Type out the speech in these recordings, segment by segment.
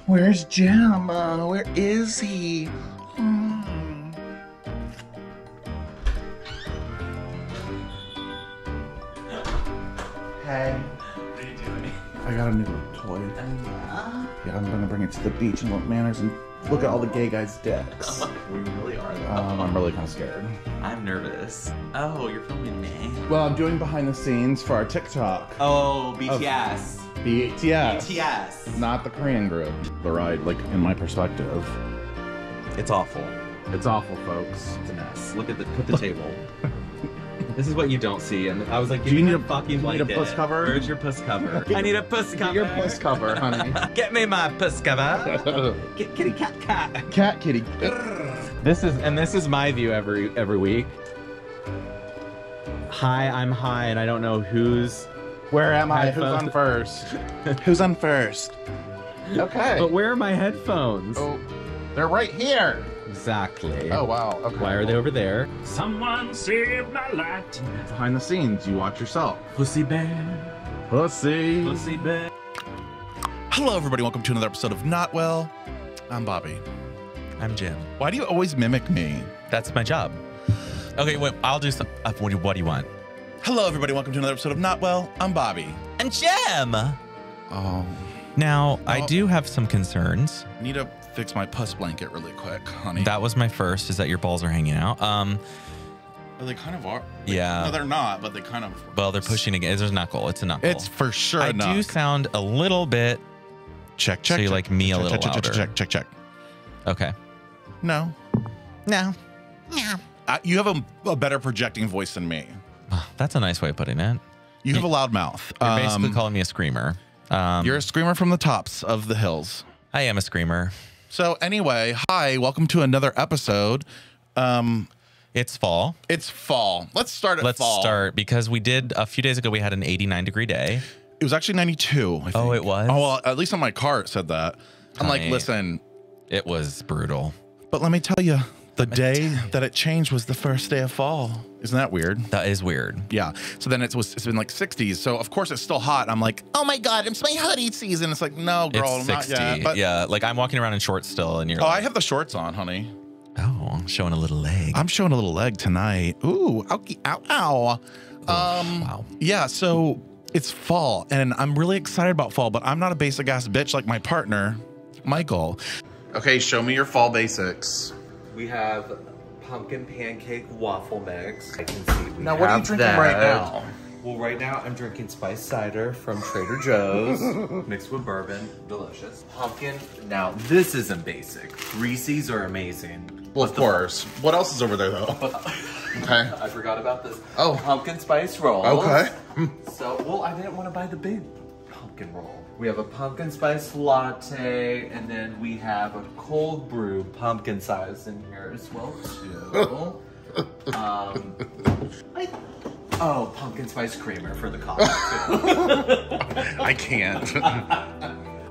Where's Jim? Where is he? Hey. What are you doing? I got a new toy. Yeah, I'm gonna bring it to the beach in Wilton Manors and look at all the gay guys' dicks. We really are, though. I'm really kind of scared. I'm nervous. Oh, you're filming me. Well, I'm doing behind the scenes for our TikTok. Oh, BTS. BTS. BTS. Not the Korean group. The ride, like, in my perspective. It's awful. It's awful, folks. It's a mess. Look at put the table. This is what you don't see, and I was like, Do you need a fucking blanket? blanket. Need a puss cover? Where's your puss cover? I need a puss cover. Get your puss cover, honey. Get me my puss cover. Get kitty cat. Cat kitty. This is my view every week. Hi, I'm high, and I don't know who's. Where am I? Headphones. Who's on first? Who's on first? Okay. But where are my headphones? Oh, they're right here. Exactly. Oh, wow. Okay. Why are they over there? Someone saved my life. Behind the scenes, you watch yourself. Pussy bear. Pussy. Pussy bear. Hello, everybody. Welcome to another episode of Not Well. I'm Bobby. I'm Jim. Why do you always mimic me? That's my job. Okay, wait, I'll do some. What do you want? Hello, everybody. Welcome to another episode of Not Well. I'm Bobby. And Jim. Oh. Now, I do have some concerns. I need to fix my puss blanket really quick, honey. That was my first, is that your balls are hanging out. Well, they kind of are. Yeah. No, they're not, but they kind of. Well, they're pushing again. It's a knuckle. It's a knuckle. It's for sure I do sound a little bit. Check. So you like me a little louder. Check. Okay. No. No. You have a better projecting voice than me. That's a nice way of putting it. You have a loud mouth. You're basically calling me a screamer. You're a screamer from the tops of the hills. I am a screamer. So anyway, hi, welcome to another episode. It's fall. It's fall. Let's start at fall. Let's start because we did a few days ago. We had an 89-degree day. It was actually 92. I think. Oh, it was? Oh, well, at least on my car it said that. I'm like, Honey, listen. It was brutal. But let me tell you, the day that it changed was the first day of fall. Isn't that weird? That is weird. Yeah. So then it's been like 60s. So of course it's still hot. I'm like, oh my God, it's my hoodie season. It's like, no, girl, It's not 60. yet. But, Yeah, like I'm walking around in shorts still, and you're oh, like, I have the shorts on, honey. oh, showing a little leg. I'm showing a little leg tonight. Ooh, ouchie, ow. Wow. Yeah, so it's fall, and I'm really excited about fall, but I'm not a basic ass bitch like my partner, Michael. Okay, show me your fall basics. We have pumpkin pancake waffle mix. I can see. Now, what are you drinking right now? Well, right now I'm drinking spiced cider from Trader Joe's mixed with bourbon. Delicious. Pumpkin. Now, this isn't basic. Reese's are amazing. Well, of course. What else is over there, though? Okay. I forgot about this. Oh. Pumpkin spice roll. Okay. So, well, I didn't want to buy the big pumpkin roll. We have a pumpkin spice latte, and then we have a cold brew pumpkin size in here as well too. Pumpkin spice creamer for the coffee too. I can't.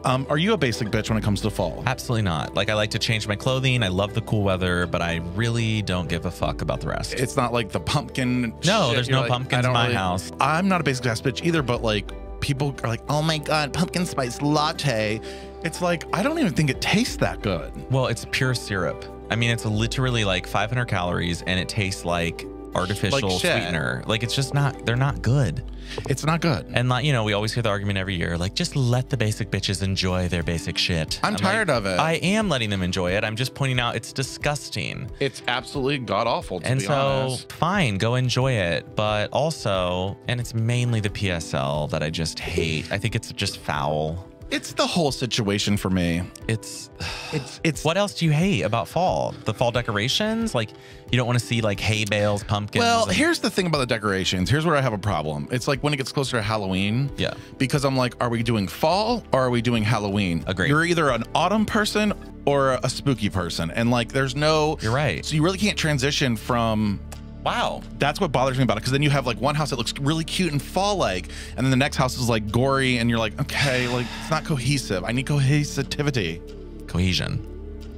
Are you a basic bitch when it comes to fall? Absolutely not. Like, I like to change my clothing. I love the cool weather, but I really don't give a fuck about the rest. It's not like the pumpkin No, shit. there's You're no like, pumpkins I in don't my house. I'm not a basic ass bitch either, but like people are like, oh my God, pumpkin spice latte. It's like, I don't even think it tastes that good. Well, it's pure syrup. I mean, it's literally like 500 calories, and it tastes like artificial Like shit. sweetener. Like, it's just not, they're not good. It's not good. And like, you know, we always hear the argument every year, like, just let the basic bitches enjoy their basic shit. I'm tired like, of it. I am letting them enjoy it. I'm just pointing out it's disgusting. It's absolutely god awful, to And be so, honest. fine, go enjoy it. But also, and it's mainly the PSL that I just hate. I think it's just foul. It's the whole situation for me. It's What what else do you hate about fall? The fall decorations? Like, you don't want to see like hay bales, pumpkins. Well, and- here's the thing about the decorations. Here's where I have a problem. It's like when it gets closer to Halloween. Yeah. Because I'm like, are we doing fall or are we doing Halloween? Agreed. You're either an autumn person or a spooky person. And like, there's no. You're right. So you really can't transition from. Wow, that's what bothers me about it. Because then you have like one house that looks really cute and fall-like, and then the next house is like gory, and you're like, okay, like it's not cohesive. I need cohesivity. Cohesion.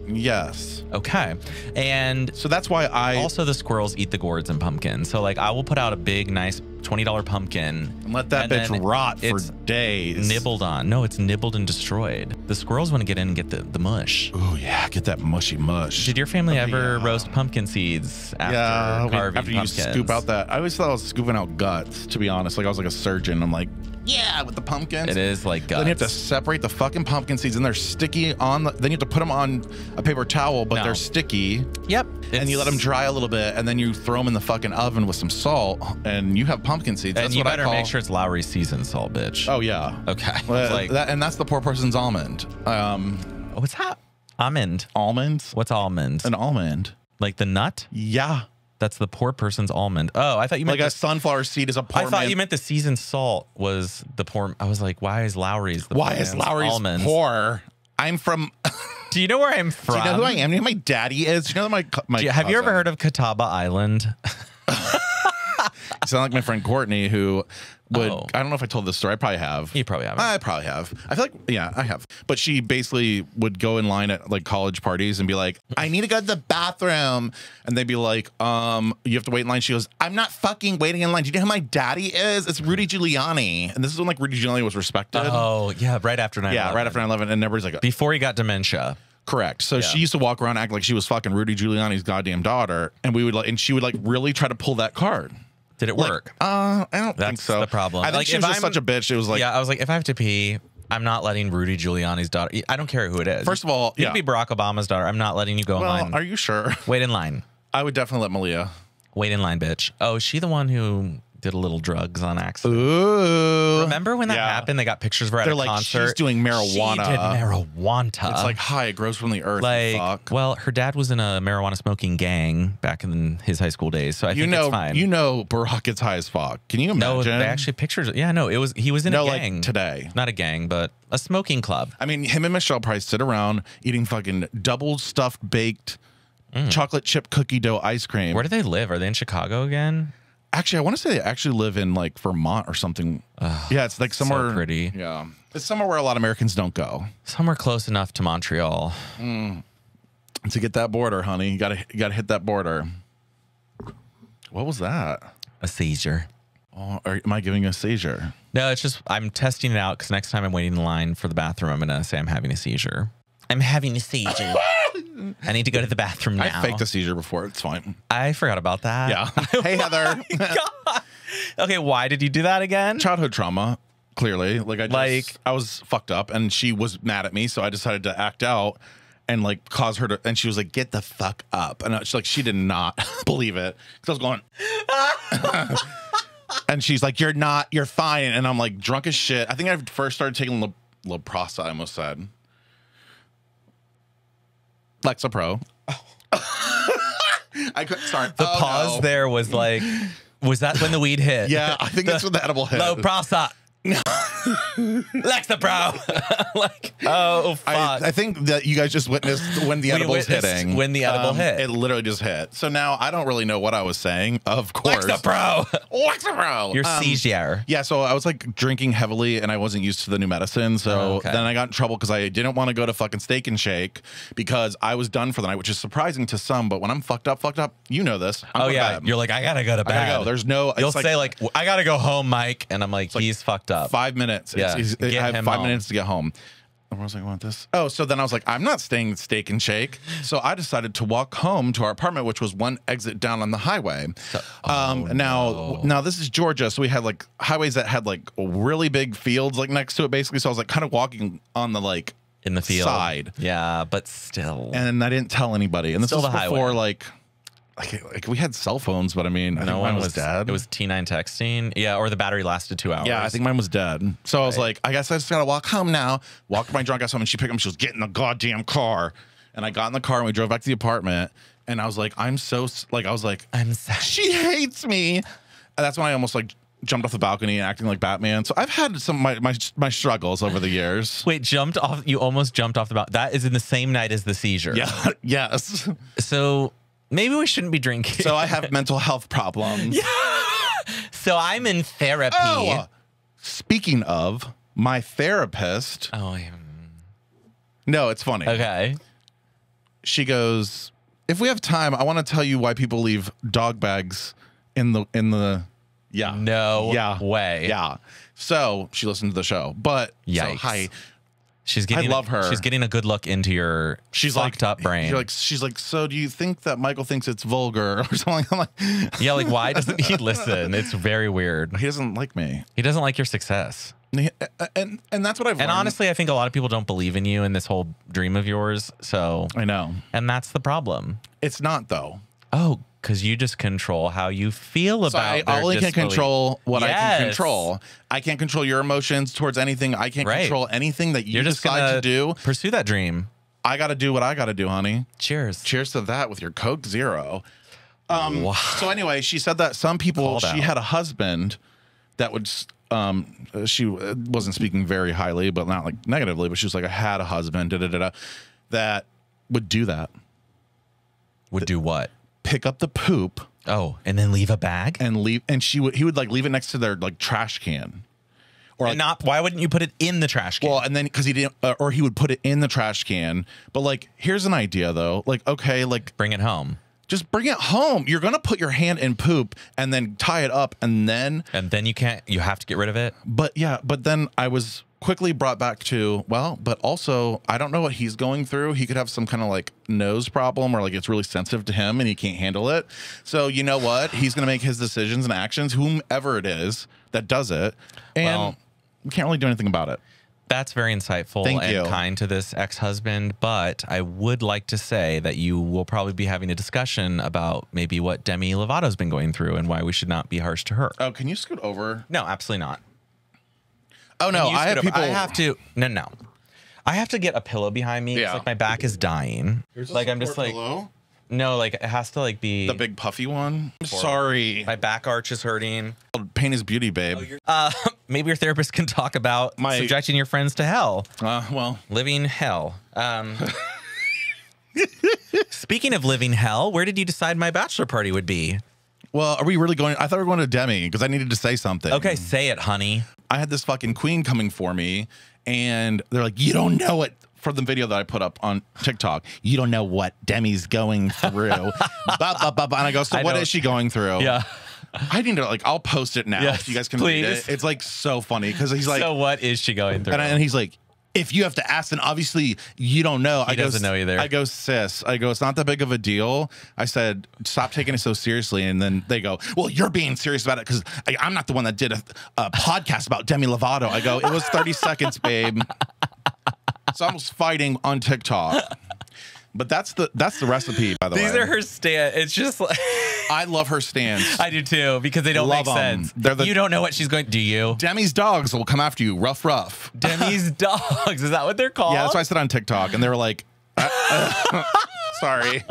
Yes. Okay. And so that's why I also the squirrels eat the gourds and pumpkins. So like I will put out a big, nice $20 pumpkin. And let that and bitch rot for it's days. Nibbled on. No, it's nibbled and destroyed. The squirrels want to get in and get the mush. Oh yeah, get that mushy mush. Did your family ever roast pumpkin seeds after carving after you pumpkins? scoop out that? I always thought I was scooping out guts, to be honest. Like I was like a surgeon. I'm like, yeah, with the pumpkins. It is like guts. Then you have to separate the fucking pumpkin seeds, and they're sticky on the, then you have to put them on a paper towel, but they're sticky. Yep. And you let them dry a little bit, and then you throw them in the fucking oven with some salt, and you have pumpkin seeds. And That's you what I better call, make sure it's Lowry's seasoned salt, bitch. Oh yeah. Okay. Like, and that's the poor person's almond. What's that? Almond. Almonds? What's almond? An almond. Like the nut? Yeah. That's the poor person's almond. Oh, I thought you meant like a sunflower seed is a poor I thought you meant the seasoned salt was the poor. I was like, why is Lowry's the Why poor is man's Lowry's almonds? poor? I'm from. Do you know where I'm from? Do you know who I am? Do you know who my daddy is? Do you know my have you ever heard of Catawba Island? You sound like my friend Courtney, who would, I don't know if I told this story. I probably have. You probably haven't. I probably have. I feel like, yeah, I have. But she basically would go in line at like college parties and be like, I need to go to the bathroom. And they'd be like, you have to wait in line. She goes, I'm not fucking waiting in line. Do you know who my daddy is? It's Rudy Giuliani. And this is when like Rudy Giuliani was respected. Oh, yeah, right after 9/11. Yeah, right after 9/11. And everybody's like, before he got dementia. correct. So she used to walk around act like she was fucking Rudy Giuliani's goddamn daughter. And we would like, and she would like really try to pull that card. Did it work? I don't think so. That's the problem. I think Like, she was just such a bitch. It was like, yeah, I was like, if I have to pee, I'm not letting Rudy Giuliani's daughter. I don't care who it is. first of all, you could be Barack Obama's daughter. I'm not letting you go in line. Are you sure? Wait in line. I would definitely let Malia. Wait in line, bitch. Oh, is she the one who did a little drugs on accident? Ooh. Remember when that happened? They got pictures of her at a like, concert. she's doing marijuana. She did marijuana. It's like, hi, it grows from the earth. Like, fuck. well, her dad was in a marijuana smoking gang back in his high school days, so I think it's fine. You know, Barack gets high as fuck. Can you imagine? No, they actually pictures. Yeah, no, he was in a gang like today. Not a gang, but a smoking club. I mean, him and Michelle probably sit around eating fucking double stuffed baked chocolate chip cookie dough ice cream. Where do they live? Are they in Chicago again? Actually, I want to say they actually live in like Vermont or something. Yeah, it's like somewhere So pretty. Yeah, it's somewhere where a lot of Americans don't go. Somewhere close enough to Montreal. To get that border, honey, you gotta hit that border. What was that? A seizure. Oh, am I giving a seizure? No, it's just I'm testing it out because next time I'm waiting in line for the bathroom, I'm gonna say I'm having a seizure. I'm having a seizure. I need to go to the bathroom now. I faked a seizure before. It's fine. I forgot about that. Yeah. Hey, Heather. God. Okay, why did you do that again? Childhood trauma, clearly. Like I was fucked up, and she was mad at me, so I decided to act out and like cause her to. And she was like, "Get the fuck up!" And she did not believe it because I was going. And she's like, "You're not. You're fine." And I'm like drunk as shit. I think I first started taking Loprosa. I almost said. Lexapro. Sorry. The pause there was like, was that when the weed hit? Yeah, I think that's when the edible hit. Low prosa. Lexapro. Like, oh, fuck. I think that you guys just witnessed when the edible's hitting. When the edible hit. It literally just hit. So now I don't really know what I was saying. Of course. Lexapro. Lexapro. Your seizure. Yeah, so I was like drinking heavily and I wasn't used to the new medicine. So then I got in trouble because I didn't want to go to fucking Steak and Shake because I was done for the night, which is surprising to some. But when I'm fucked up, you know this. Oh, yeah. You're like, I got to go to bed. I gotta go. There's no. You'll say like, I got to go home, Mike. And I'm like, he's fucked up. 5 minutes. Yeah. I have 5 minutes to get home. Where was I going with this? Oh, so then I was like, I'm not staying at Steak and Shake. So I decided to walk home to our apartment, which was one exit down on the highway. Now this is Georgia. So we had like highways that had like really big fields like next to it, basically. So I was like kind of walking on the like in the field side. Yeah, but still. And I didn't tell anybody. And this still was the before highway. like we had cell phones, but I mean, I think mine was dead. It was T9 texting. Yeah, or the battery lasted 2 hours. Yeah, I think mine was dead. So I was like, I guess I just gotta walk home now. Walk my drunk ass home, and she picked up. She was, "Get in the goddamn car." And I got in the car and we drove back to the apartment. And I was like, I'm sorry. She hates me. And that's when I almost like jumped off the balcony and acting like Batman. So I've had some of my struggles over the years. Wait, jumped off? You almost jumped off the balcony. That is in the same night as the seizure. Yeah. Yes. So maybe we shouldn't be drinking. So I have mental health problems. Yeah. So I'm in therapy. Oh, speaking of my therapist. Oh, no, it's funny. Okay. She goes, if we have time, I want to tell you why people leave dog bags in the Yeah. No way. Yeah. So she listened to the show. But Yikes. so, hi. She's getting. I love her. She's getting a good look into your fucked up brain. She's like, so do you think that Michael thinks it's vulgar or something? I'm like, yeah, like why doesn't he listen? It's very weird. he doesn't like me. He doesn't like your success. And that's what I've learned. And honestly, I think a lot of people don't believe in you and this whole dream of yours. So I know. And that's the problem. It's not though. Oh, because you just control how you feel So about. I only can control what I can Yes. control. I can't control your emotions towards anything. I can't Right. control anything that you You're just decide gonna to do. pursue that dream. I got to do what I got to do, honey. Cheers. Cheers to that with your Coke Zero. Wow. So anyway, she said that some people, Called she out. had a husband that would, she wasn't speaking very highly, but not like negatively, but she was like, I had a husband, that would do that. Would do what? Pick up the poop Oh, and then leave a bag? and leave, and he would like leave it next to their like trash can. Or And not, why wouldn't you put it in the trash can? well, and then because he didn't, or he would put it in the trash can. But like, here's an idea though. Like, okay, like Bring it home. just bring it home. You're gonna put your hand in poop and then tie it up, and then. And then you have to get rid of it. But yeah, but then I was quickly brought back to, well, but also I don't know what he's going through. He could have some kind of like nose problem or like it's really sensitive to him and he can't handle it. So you know what? He's gonna make his decisions and actions, whomever it is that does it, and Well, we can't really do anything about it. That's very insightful Thank and you. kind to this ex-husband, but I would like to say that you will probably be having a discussion about maybe what Demi Lovato's been going through and why we should not be harsh to her. Oh, can you scoot over? No, absolutely not. Oh no, You I scoot have over. people. I have to. No. I have to get a pillow behind me. Yeah. It's like my back is dying. Like I'm just like no, like it has to like be the big puffy one. I'm sorry, my back arch is hurting. pain is beauty, babe. Maybe your therapist can talk about subjecting your friends to hell. Well, Living hell. Speaking of living hell, where did you decide my bachelor party would be? well, are we really going? I thought we were going to Demi because I needed to say something. Okay, say it, honey. I had this fucking queen coming for me, and they're like, "You don't know it." For the video that I put up on TikTok, you don't know what Demi's going through. And I go, so what is she going through? Yeah. I need to like, I'll post it now Yes, so you guys can read please. it. It's like so funny because he's like, So what is she going through? and he's like, if you have to ask, then obviously you don't know. He doesn't know either. I go, sis. I go, it's not that big of a deal. I said, stop taking it so seriously. And then they go, well, you're being serious about it because I'm not the one that did a podcast about Demi Lovato. I go, it was 30 seconds, babe. So I was fighting on TikTok. But that's the recipe, by the way. These are her stand. It's just like I love her stands. I do too because they don't Love make 'em. sense. You don't know what she's going. Do you? Demi's dogs will come after you, rough. Demi's dogs. Is that what they're called? Yeah, that's what I said on TikTok, and they were like, sorry.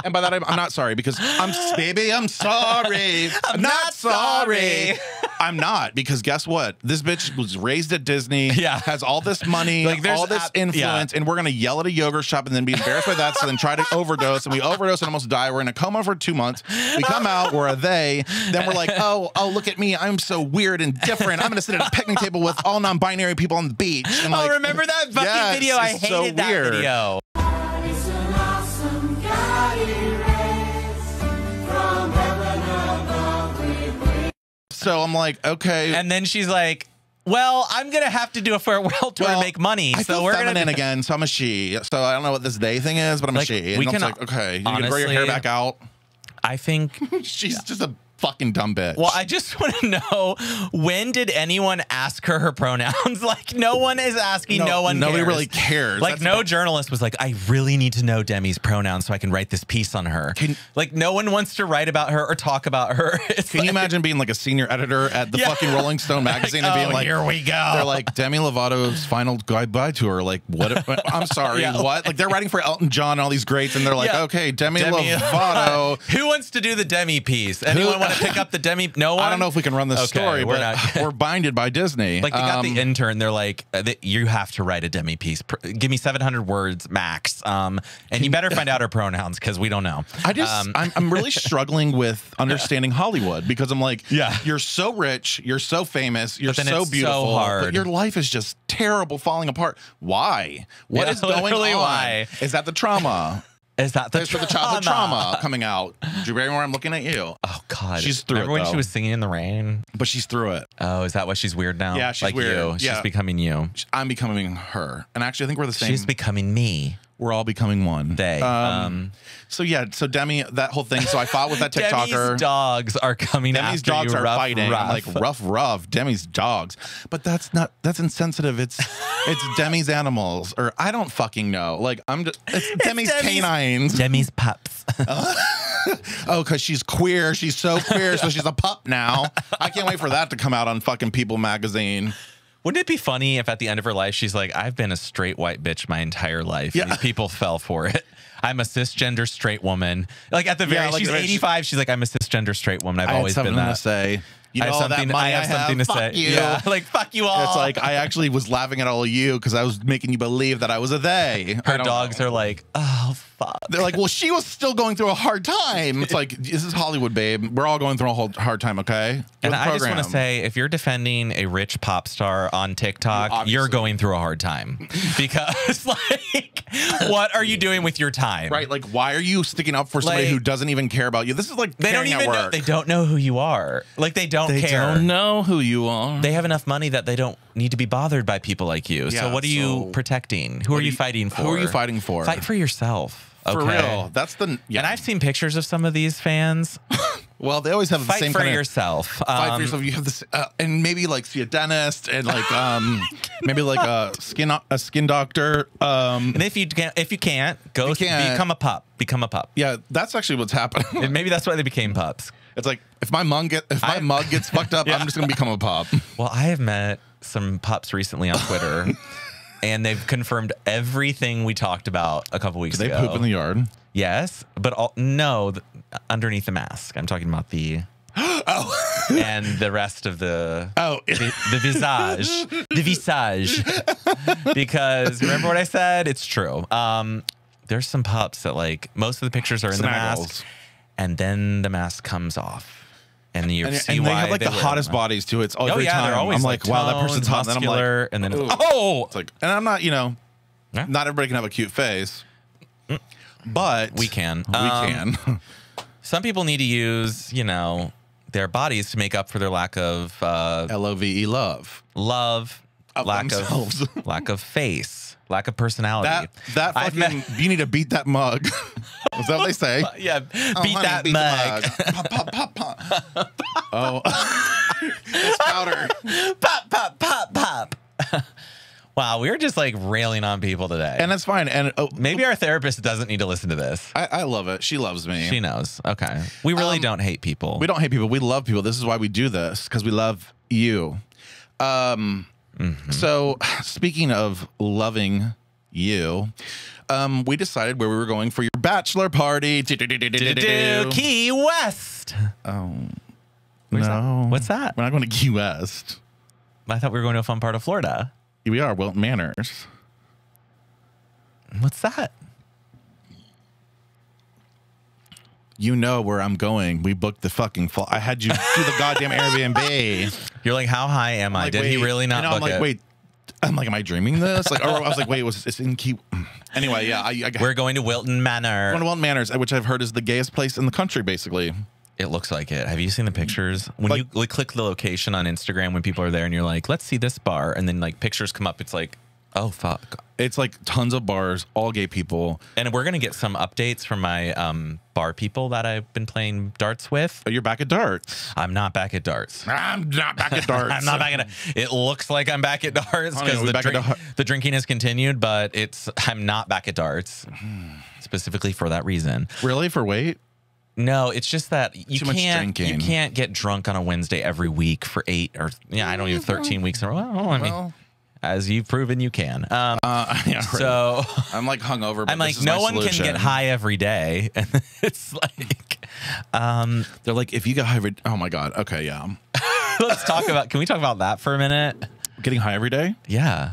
And by that, I'm not sorry because I'm sorry. I'm not sorry. I'm not because guess what? This bitch was raised at Disney. Yeah. Has all this money, Like, there's all this influence, and we're gonna yell at a yogurt shop and then be embarrassed by that. So then try to overdose, and we overdose and almost die. We're in a coma for 2 months. We come out, we're a they. Then we're like, oh, look at me. I'm so weird and different. I'm gonna sit at a picnic table with all non-binary people on the beach. And like, remember that fucking yes, video? I it's hated so that weird. video. It's an awesome God erased from heaven above with So I'm like, okay. And then she's like, well, I'm going to have to do a farewell tour to make money. I So feel we're feminine going to again, so I'm a she. So I don't know what this they thing is, but I'm Like, a she. And we I'm can- like, okay, you can grow your hair honestly- back out. I think She's just a fucking dumb bitch. Well, I just want to know, when did anyone ask her pronouns? Like, no one is asking. No one. Nobody cares. really cares. Like, That's no the- journalist was like, I really need to know Demi's pronouns so I can write this piece on her. Like, no one wants to write about her or talk about her. It's Can you imagine being like a senior editor at the Yeah. fucking Rolling Stone magazine and being like, here we go. they're like Demi Lovato's final goodbye tour. Like, what? I'm sorry, Yeah. what? Like, they're writing for Elton John and all these greats, and they're like, Yeah. okay, Demi Demi- Lovato. Who wants to do the Demi piece? Anyone want to pick up the Demi? No one. I don't know if we can run this Okay, story, we're but not- we're binded by Disney. Like, they got the intern. They're like, you have to write a Demi piece. Give me 700 words max. And you better find out her pronouns because we don't know. I'm really struggling with understanding Hollywood because I'm like, Yeah. you're so rich, you're so famous, you're But then so it's so beautiful, hard. but your life is just terrible, falling apart. Why? What Yeah, is going literally on? why. Is that the trauma? Is that the There's for the childhood trauma coming out. Drew Barrymore, I'm looking at you. Oh God, She's through Remember it, when she though. was singing in the rain? But she's through it. Oh, is that why she's weird now? Yeah, she's like weird. you. Yeah. She's becoming you. I'm becoming her. And actually, I think we're the same. She's becoming me. We're all becoming one. They. So yeah, so Demi, that whole thing. So I fought with that TikToker. Demi's dogs are coming Demi's after dogs you. are Rough, fighting. rough. I'm like rough. Demi's dogs, but that's insensitive. It's Demi's animals, or I don't fucking know. Like it's Demi's canines. Demi's pups. Oh, because she's queer. She's so queer, so she's a pup now. I can't wait for that to come out on fucking People magazine. Wouldn't it be funny if at the end of her life she's like, I've been a straight white bitch my entire life. Yeah. And these people fell for it. I'm a cisgender straight woman. Like at the very, like she's 85. She's like, I'm a cisgender straight woman. I've always been that. To say. You know, I have all that something, money I have something to fuck say. you. Yeah, like fuck you all. It's like I actually was laughing at all of you because I was making you believe that I was a they. her dogs are like, oh fuck. They're like, well, she was still going through a hard time. It's like, this is Hollywood, babe. We're all going through a whole hard time, okay? And I just want to say, if you're defending a rich pop star on TikTok, you're going through a hard time. Because, like, what are you doing with your time? right? Like, why are you sticking up for somebody Like, who doesn't even care about you? This is like They don't caring even at know. work. They don't know who you are. Like, they don't care. don't know who you are. They have enough money that they don't need to be bothered by people like you. Yeah, so what are you so- protecting? Who are you fighting for? Who are you fighting for? Fight for yourself. For Okay? real. That's the yeah. And I've seen pictures of some of these fans. well, they always have the Fight same for kind of yourself. fight for yourself. You have this, and maybe like see a dentist, and like maybe like a skin doctor. And if you can't, go become a pup. Become a pup. Yeah, that's actually what's happening. And maybe that's why they became pups. It's like if my mug gets fucked up, I'm just gonna become a pup. Well, I have met some pups recently on Twitter, and they've confirmed everything we talked about a couple weeks They ago. poop in the yard. Yes, but underneath the mask. I'm talking about the and the rest of the the visage, because remember what I said? It's true. There's some pups that like most of the pictures are in the mask, and then the mask comes off. And you see and why they have like the wear hottest them. bodies too. It's every yeah, time. they're always I'm like, wow, that person's hot. And then I'm like, muscular, and then ooh. it's like, and I'm not, Yeah. not everybody can have a cute face, but we can. We can. Some people need to use, their bodies to make up for their lack of LOVE love. Of lack themselves. of lack of face, lack of personality. That I've fucking you need to beat that mug. Is that what they say? Yeah, Oh, beat honey, that beat mug. the mug. Pop, pop, pop, pop. Oh, it's powder. Pop, pop, pop, pop. Wow, we're just like railing on people today. And that's fine. And maybe our therapist doesn't need to listen to this. I love it. She loves me. She knows. Okay. We really don't hate people. We don't hate people. We love people. This is why we do this, because we love you. So speaking of loving you, we decided where we were going for your bachelor party. Key West. Oh, Where's no. that? What's that? We're not going to Key West. I thought we were going to a fun part of Florida. We are Wilton Manors. What's that? You know where I'm going. We booked the fucking fall. I had you do the goddamn Airbnb. You're like, how high am I? Like, Did he wait. really not And book I'm like, it? wait. I'm like, am I dreaming this? Like, or I was like, wait, it's in Key. Anyway, yeah. We're going to Wilton Manor. Going to Wilton Manors, which I've heard is the gayest place in the country, basically. It looks like it. Have you seen the pictures? When Like- you click the location on Instagram when people are there and you're like, let's see this bar. And then like pictures come up. It's like, oh, fuck. It's like tons of bars, all gay people. And we're going to get some updates from my bar people that I've been playing darts with. Oh, you're back at darts. I'm not back at darts. I'm not back at darts. I'm not back at it. Looks like I'm back at darts Honey, because are we back at the drinking has continued, but I'm not back at darts specifically for that reason. Really? For weight? No, it's just that you Too much drinking. You can't get drunk on a Wednesday every week for 13 weeks in a row. Well, I mean, as you've proven, you can. Yeah, right. So I'm like hungover. But I'm like, this is no my one solution. can get high every day, and it's like, They're like, if you get high every, oh my god. Okay, yeah. let's talk about. Can we talk about that for a minute? Getting high every day? Yeah.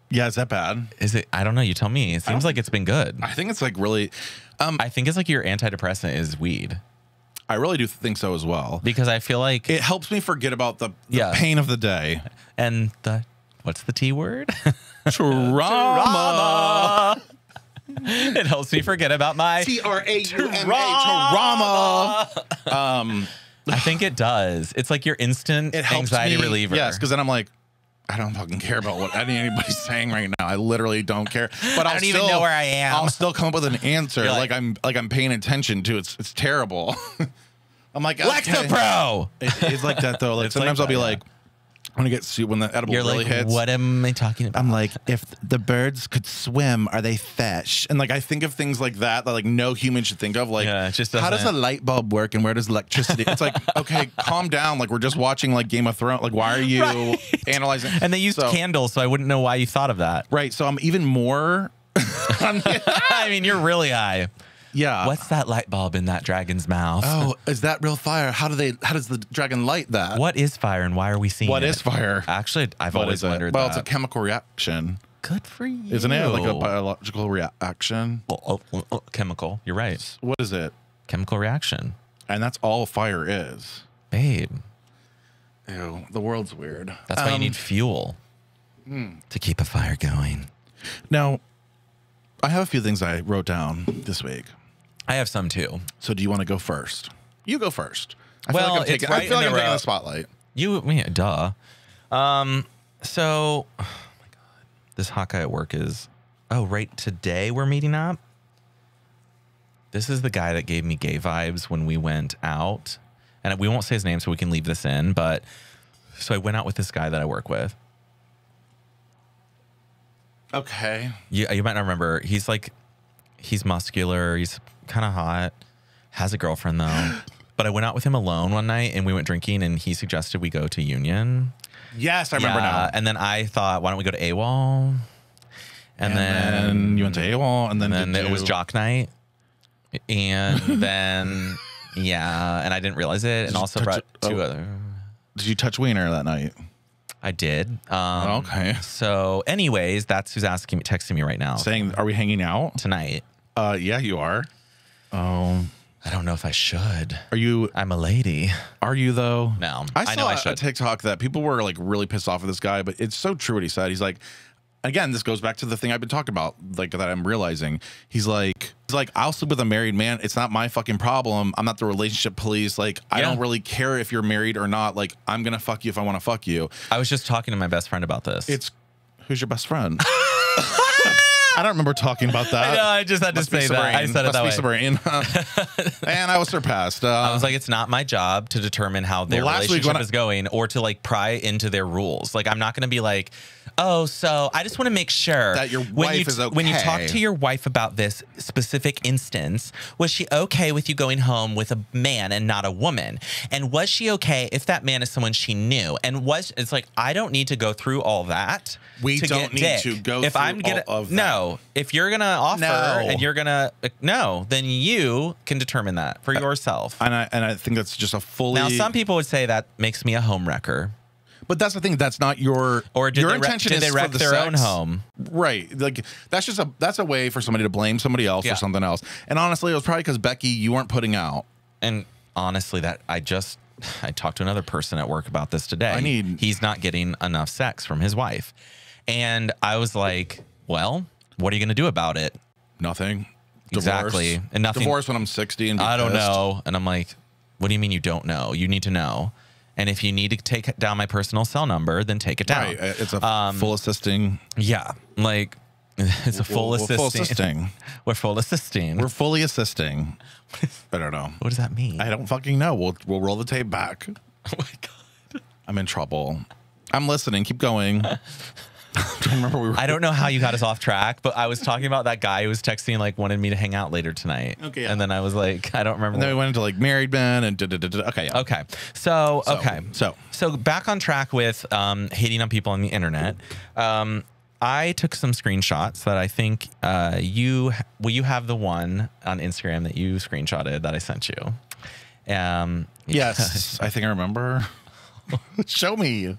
Yeah, is that bad? Is it? I don't know. You tell me. It seems like it's been good. I think it's like really. I think it's like your antidepressant is weed. I really do think so as well. Because I feel like It helps me forget about the Yeah. pain of the day. and what's the T word? Trauma. It helps me forget about my trauma. I think it does. It's like your instant anxiety reliever. Yes, because then I'm like, I don't fucking care about what anybody's saying right now. I literally don't care. But I don't even know where I am. I'll still come up with an answer You're like I'm paying attention to. It's terrible. I'm like, Lexapro. It's like that though. Like sometimes I'll be like, I'm gonna get soup when the edible really hits. What am I talking about? I'm like, if the birds could swim, are they fish? And like I think of things like that like no human should think of. Like, it just how does a light bulb work and where does electricity? It's like, okay, calm down. Like we're just watching like Game of Thrones. Like why are you analyzing? And they used candles, so I wouldn't know why you thought of that. Right. So I'm even more. I mean, you're really high. Yeah. What's that light bulb in that dragon's mouth? Oh, is that real fire? How does the dragon light that? What is fire and why are we seeing it? What is fire? Actually, I've always wondered that. Well, it's a chemical reaction. Good for you. Isn't it? Like a biological reaction. Chemical. You're right. What is it? Chemical reaction. And that's all fire is. Babe. Ew, the world's weird. That's why you need fuel to keep a fire going. Now, I have a few things I wrote down this week. I have some too. So do you want to go first? You go first. I Well, feel like I'm it's taking, right I feel like in I'm the taking row. the spotlight. Duh. So, oh my God, this hot guy at work is, right today we're meeting up. This is the guy that gave me gay vibes when we went out. And we won't say his name so we can leave this in, but so I went out with this guy that I work with. Okay. You might not remember. He's muscular. He's kind of hot. Has a girlfriend though. But I went out with him alone one night and we went drinking and he suggested we go to Union. Yes, I remember now. And then I thought, why don't we go to AWOL? And then you went to AWOL and then it was jock night. And then, and I didn't realize it. And also brought two other. Did you touch wiener that night? I did. Okay. So anyways, that's who's texting me right now. Saying, are we hanging out? Tonight. Yeah, you are. Oh. I don't know if I should. Are you? I'm a lady. Are you though? No. I know I saw a should. TikTok that people were like really pissed off at this guy, but it's so true what he said. He's like, again, this goes back to the thing I've been talking about, like that I'm realizing. He's like, I'll sleep with a married man. It's not my fucking problem. I'm not the relationship police. Like, I don't really care if you're married or not. Like, I'm gonna fuck you if I want to fuck you. I was just talking to my best friend about this. Who's your best friend? I don't remember talking about that. I know, I just had to say that. I said it that way. Sabrine. And I was surpassed. I was like, it's not my job to determine how their relationship is going or to like pry into their rules. Like, I'm not going to be like, oh, so I just want to make sure that your wife is okay. When you talk to your wife about this specific instance, was she okay with you going home with a man and not a woman? And was she okay if that man is someone she knew? And it's like, I don't need to go through all that. We don't need to go through all of that. No, if you're going to offer and you're going to, then you can determine that for yourself. And I think that's just a fully. Now, some people would say that makes me a home wrecker. But that's the thing. That's not your your intention. Did they wreck their own home? Right. Like that's a way for somebody to blame somebody else or something else. And honestly, it was probably because Becky, you weren't putting out. And honestly, I talked to another person at work about this today. He's not getting enough sex from his wife. And I was like, well, what are you going to do about it? Nothing. Exactly. And nothing. Divorce when I'm 60 and I don't know. And I'm like, what do you mean you don't know? You need to know. And if you need to take down my personal cell number, then take it down. Right. It's a full assisting. Yeah. Like, it's a full assisting. Full assisting. We're full assisting. We're fully assisting. I don't know. What does that mean? I don't fucking know. We'll roll the tape back. Oh my God. I'm in trouble. I'm listening. Keep going. I don't know how you got us off track, but I was talking about that guy who was texting, like, wanted me to hang out later tonight. Okay. Yeah. And then I was like, I don't remember. And then we went into like married men and okay. Yeah. Okay. So back on track with hating on people on the internet. I took some screenshots that I think you have the one on Instagram that you screenshotted that I sent you. Yes, I think I remember. Show me.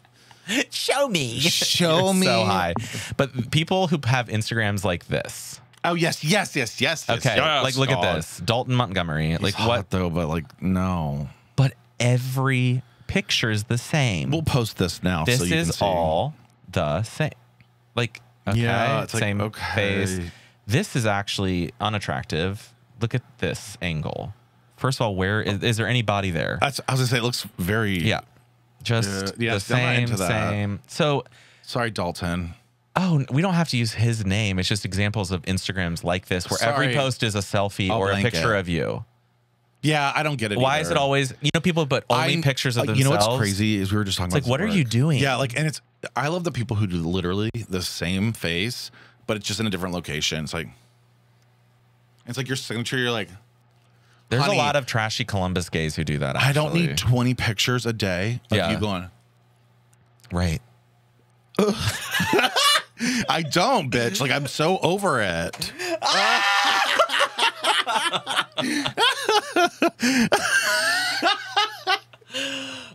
Show me. Show me. So high. But people who have Instagrams like this. Oh, yes. Okay. Yes, like, look at this. Dalton Montgomery. He's like, hot, what? though, but like, no. But every picture's the same. We'll post this now. This so you is can see. all the same. Like, okay. Yeah, it's same like, okay. face. This is actually unattractive. Look at this angle. First of all, where is there any body there? I was gonna say it looks very just yeah, the I'm not into that. same. So sorry, Dalton. oh, we don't have to use his name. It's just examples of Instagrams like this where every Sorry. post is a selfie I'll or a blank picture it. of you. Yeah, I don't get it. Why is it always people put only pictures of themselves? You know what's crazy is we were just talking It's about like, what this are at you work. doing? Yeah, like, and I love the people who do literally the same face, but it's just in a different location. It's like your signature. You're like, There's honey, a lot of trashy Columbus gays who do that. Actually. I don't need 20 pictures a day of Yeah. you going. Right. I don't, bitch. Like, I'm so over it.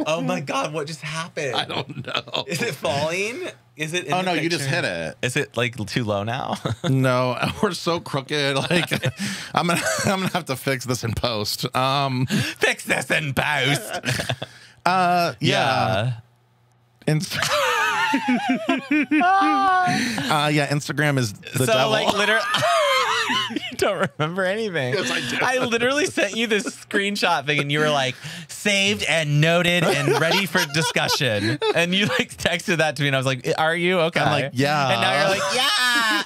Oh my God, what just happened? I don't know. Is it falling? Is it? In Oh the no, you just picture? hit it. Is it like too low now? No, we're so crooked. Like, I'm gonna have to fix this in post. Fix this in post. Yeah. Instagram is the so devil. like literally, you don't remember anything. Yes, I do. I literally sent you this screenshot thing, and you were like, saved and noted and ready for discussion. And you like texted that to me, and I was like, "Are you okay?" I'm like, yeah. And now you're like, yeah.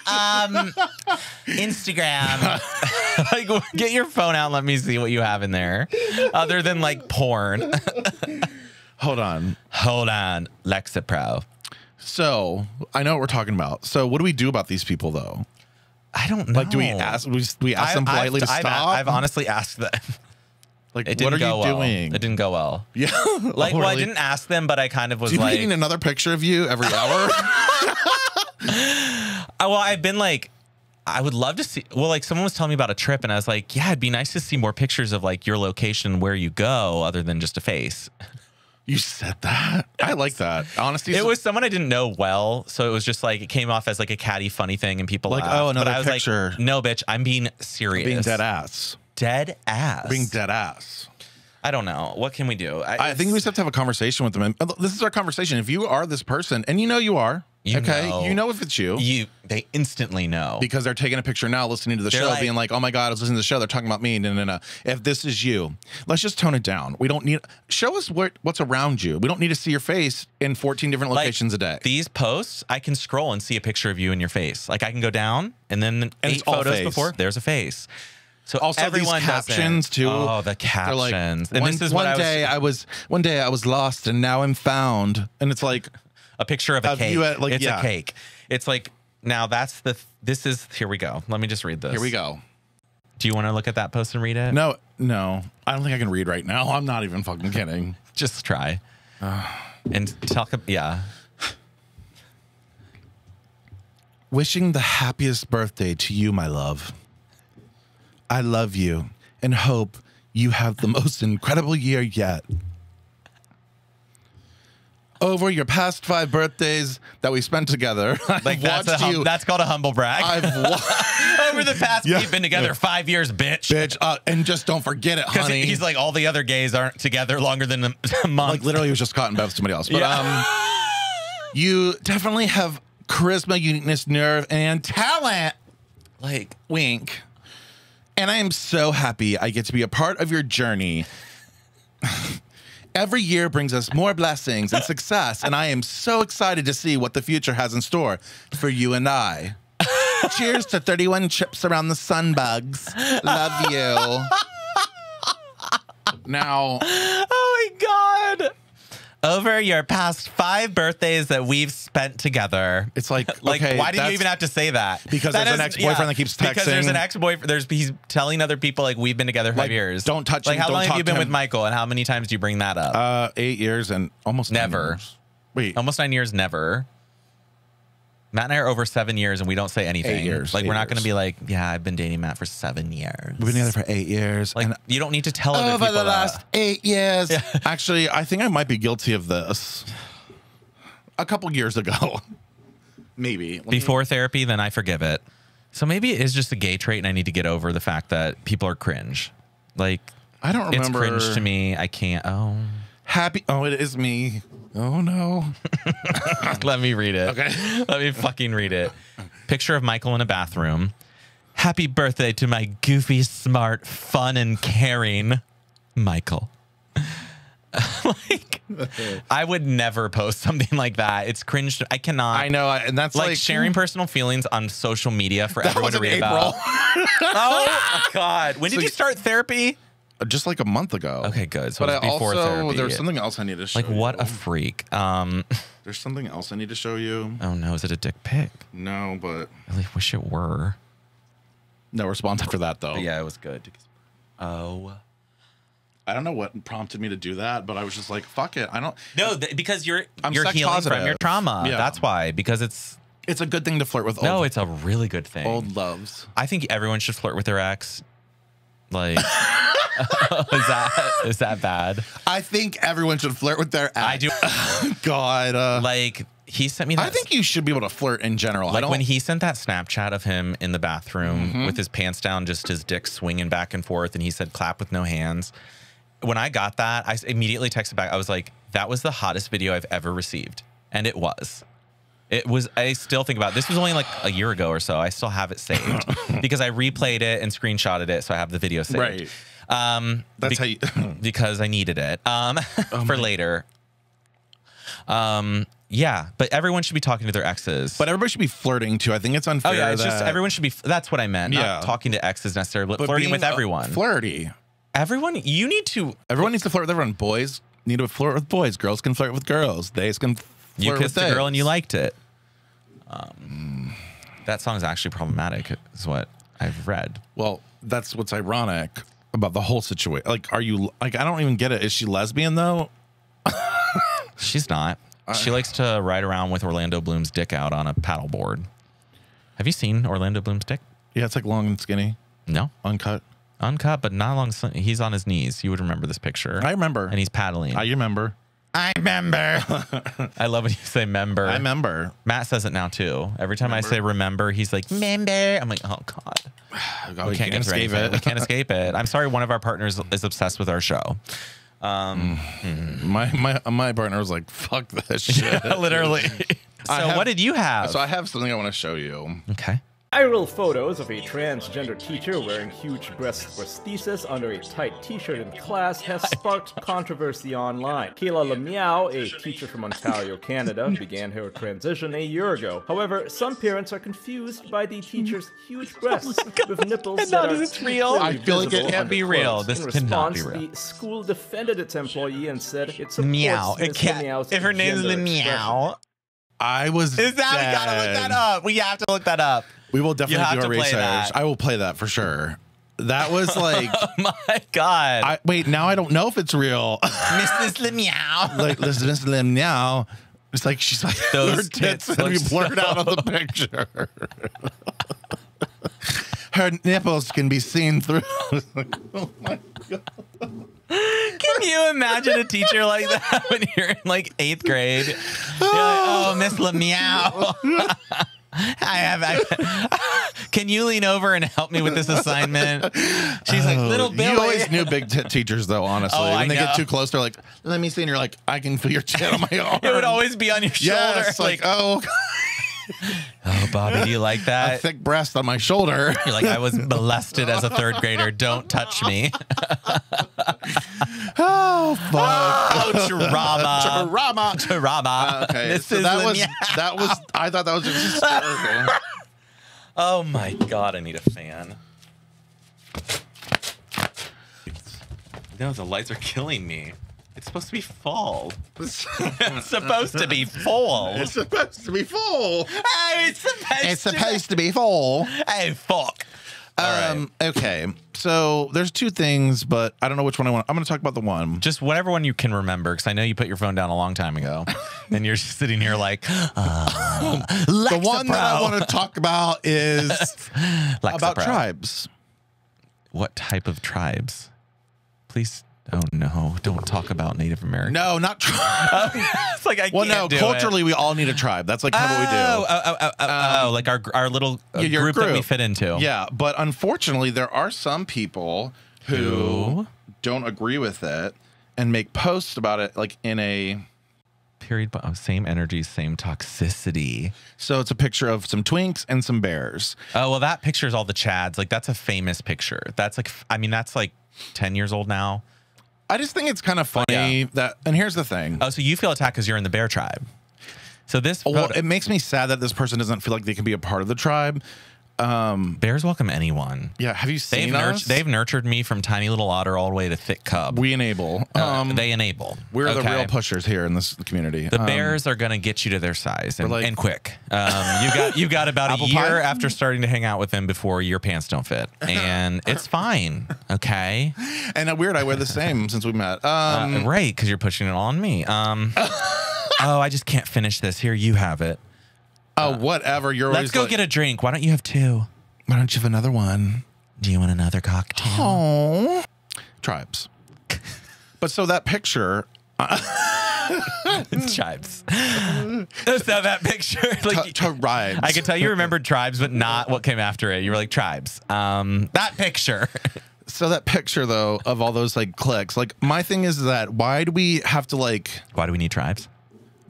Instagram. Like, get your phone out and let me see what you have in there, other than like porn. Hold on. Lexapro. So I know what we're talking about. So what do we do about these people, though? I don't know. Like, do we ask? We ask them politely to stop. I've honestly asked them. Like, It what didn't are go you well. doing? It didn't go well. Yeah. Like, Oh, well, I really? didn't ask them, but I kind of was Do you like, need another picture of you every hour? well, I've been like, I would love to see. Well, like someone was telling me about a trip, and I was like, yeah, it'd be nice to see more pictures of like your location, where you go, other than just a face. You said that. I like that. Honestly, It was someone I didn't know well, so it was just like it came off as like a catty, funny thing, and people Like, laughed. oh, another but I was picture. Like, no, bitch, I'm being serious. being dead ass. Dead ass. Being dead ass. I don't know. What can we do? I think we just have to have a conversation with them. And this is our conversation. If you are this person, and you know, You know if it's you. They instantly know. Because they're taking a picture now, listening to the They're show, like- being like, oh my God, I was listening to the show. They're talking about me. No. If this is you, let's just tone it down. We don't need, show us what's around you. We don't need to see your face in 14 different locations a day. These posts, I can scroll and see a picture of you and your face. Like I can go down and then it's 8 all photos face. before, there's a face. So Also, everyone these does captions it. too. Oh, the They're like, captions. And one, this is one what day I was lost and now I'm found. And it's like a picture of a Of cake. you at, like, it's yeah. a cake. It's like, now that's here we go. Let me just read this. here we go. Do you want to look at that post and read it? No, I don't think I can read right now. I'm not even fucking kidding. Just try. And talk, yeah. Wishing the happiest birthday to you, my love. I love you and hope you have the most incredible year yet. Over your past 5 birthdays that we spent together, Like that's called a humble brag. I've Over the past, Yeah. we've been together 5 years, bitch. bitch, and just don't forget it, Because honey. he's like, all the other gays aren't together longer than a month. like literally, he was just caught in bed with somebody else. But Yeah. you definitely have charisma, uniqueness, nerve, and talent. like, Wink. And I am so happy I get to be a part of your journey. Every year brings us more blessings and success, and I am so excited to see what the future has in store for you and I. Cheers to 31 trips around the sun bugs. Love you. Now, oh my God. Over your past 5 birthdays that we've spent together. it's like, Like, okay, why did you that's- even have to say that? Because That there's an ex-boyfriend that keeps Because there's texting. an ex-boyfriend. He's telling other people, like, we've been together 5 Like, years. don't touch Like, him, how don't long have talk you to been him. with Michael, and how many times do you bring that up? 8 years and almost 9 Never. years. Wait, Almost 9 years, never. Matt and I are over 7 years, and we don't say anything. 8 years, Like, 8 we're not going to years. be like, yeah, I've been dating Matt for 7 years. we've been together for 8 years. Like, and you don't need to tell other over people the that. last 8 years. Actually, I think I might be guilty of this. A couple years ago. Maybe. Before therapy, then I forgive it. So maybe it is just a gay trait, and I need to get over the fact that people are cringe. Like, I don't remember. it's cringe to me. I can't. Oh. Happy. Oh, it is me. Oh, no. Let me read it. Okay. Let me fucking read it. Picture of Michael in a bathroom. Happy birthday to my goofy, smart, fun, and caring Michael. Like, I would never post something like that. It's cringe. I cannot. I know, and that's like sharing personal feelings on social media for everyone to read April. about. Oh my God! When did you start therapy? Just like a month ago. Okay, good. So but it was before also, therapy. there's something else I need to show you. Like, what a freak. There's something else I need to show you. Oh no, is it a dick pic? No, but I really wish it were. No response after that though. But yeah, it was good. Oh. I don't know what prompted me to do that, but I was just like, fuck it. I don't. No, because you're sex healing positive. from your trauma. Yeah. That's why. Because it's a good thing to flirt with. No, it's a really good thing. Old loves. I think everyone should flirt with their ex. Like, is that bad? I think everyone should flirt with their ex. I do. God. Like, he sent me that. I think you should be able to flirt in general. Like when he sent that Snapchat of him in the bathroom with his pants down, just his dick swinging back and forth, and he said, clap with no hands. When I got that, I immediately texted back. I was like, that was the hottest video I've ever received. And it was. It was. I still think about it. This was only like a year ago or so. I still have it saved because I replayed it and screenshotted it. So I have the video saved. Right. That's how you. Because I needed it for later. Yeah, but everyone should be talking to their exes. But everybody should be flirting too. I think it's unfair. Oh yeah, it's just everyone should be. That's what I meant. Yeah. Not talking to exes necessarily, but flirting being with everyone. Flirty. Everyone, you need to. Everyone needs to flirt with everyone. Boys need to flirt with boys. Girls can flirt with girls. They can flirt You with kissed a they. girl and you liked it. That song's actually problematic, is what I've read. Well, that's what's ironic about the whole situation. Like, are you like? I don't even get it. Is she lesbian though? She's not. She likes to ride around with Orlando Bloom's dick out on a paddleboard. Have you seen Orlando Bloom's dick? Yeah, it's like long and skinny, No. uncut. Uncut, but not long. He's on his knees. You would remember this picture. I remember. And he's paddling. I remember. I remember. I love when you say member. I remember. Matt says it now too. Every time I say remember, he's like, member. I'm like, oh God. God, We can't get through escape anything. it. We can't escape it. I'm sorry, one of our partners is obsessed with our show. My partner was like, fuck this shit. Literally. So what did you have? So I have something I want to show you. Okay. Viral photos of a transgender teacher wearing huge breast prosthesis under a tight t-shirt in class has sparked controversy online. Kayla Lemieux, a teacher from Ontario, Canada, began her transition a year ago. However, some parents are confused by the teacher's huge breasts with nipples that are it's real. clearly I feel like it visible can't under be real. clothes. This In cannot be response, real. the school defended its employee and said it supports Meow. Ms. It can't. Lemieux's If her name is gender Meow. I was Is that? We gotta look that up. We have to look that up. We will You definitely have do to our play research. that. I will play that for sure. That was like, Oh my God. wait, now I don't know if it's real. Mrs. Lemieux. Like, listen to them now. It's like she's like Those her tits tits and we look blurred out of the picture. Her nipples can be seen through. Oh my God. Can you imagine a teacher like that when you're in like 8th grade? You're like, oh, Miss Lemieux. Can you lean over and help me with this assignment? She's like, little Billy. You always knew big tit teachers, though, honestly. Oh, when they know. get too close, they're like, let me see. And you're like, I can feel your chin on my arm. It would always be on your shoulder. Yes, like, oh, oh, Bobby, do you like a that? thick breast on my shoulder. You're like, I was molested as a 3rd grader. Don't touch me. Oh, fuck. Oh, drama. Drama. Drama. Okay, This so is that was, Lemieux. I thought that was just hysterical. Oh my God, I need a fan. No, the lights are killing me. It's supposed to be fall. It's supposed to be fall. It's supposed to be full. Oh, it's supposed to be full. Hey, fuck. All right. Okay, so there's two things, but I don't know which one I want. I'm going to talk about the one. Just whatever one you can remember, because I know you put your phone down a long time ago, and you're just sitting here like, The one that I want to talk about is about Lexapro. tribes. What type of tribes? Please. Oh no! Don't talk about Native American. No, not tribes. It's like I Well, can't no, do culturally, we all need a tribe. That's like kind of what we do. Oh, like our little your group that we fit into. Yeah, but unfortunately, there are some people who don't agree with it and make posts about it, like in a Period. Same energy, same toxicity. So it's a picture of some twinks and some bears. Oh, well, that picture is all the Chads. Like, that's a famous picture. That's like, I mean, that's like 10 years old now. I just think it's kind of funny that, and here's the thing. Oh, so you feel attacked because you're in the bear tribe. So this, Well, it makes me sad that this person doesn't feel like they can be a part of the tribe. bears welcome anyone. Yeah, have you seen us? They've nurtured me from tiny little otter all the way to thick cub. We enable. They enable. We're the real pushers here in this community. The bears are gonna get you to their size and, like- and quick. You got about a Apple year pie? after starting to hang out with them before your pants don't fit, and it's fine. Okay, And weird, I wear the same since we met. right? Because you're pushing it on me. Oh, I just can't finish this. Here, you have it. Oh, whatever. You're Let's always go like, get a drink. Why don't you have two? Why don't you have another one? Do you want another cocktail? Oh, tribes. But so that picture, Tribes. So that picture, like tribes. I can tell you remembered tribes, but not what came after it. You were like tribes. That picture. So that picture though of all those like clicks, like my thing is that why do we have to like? Why do we need tribes?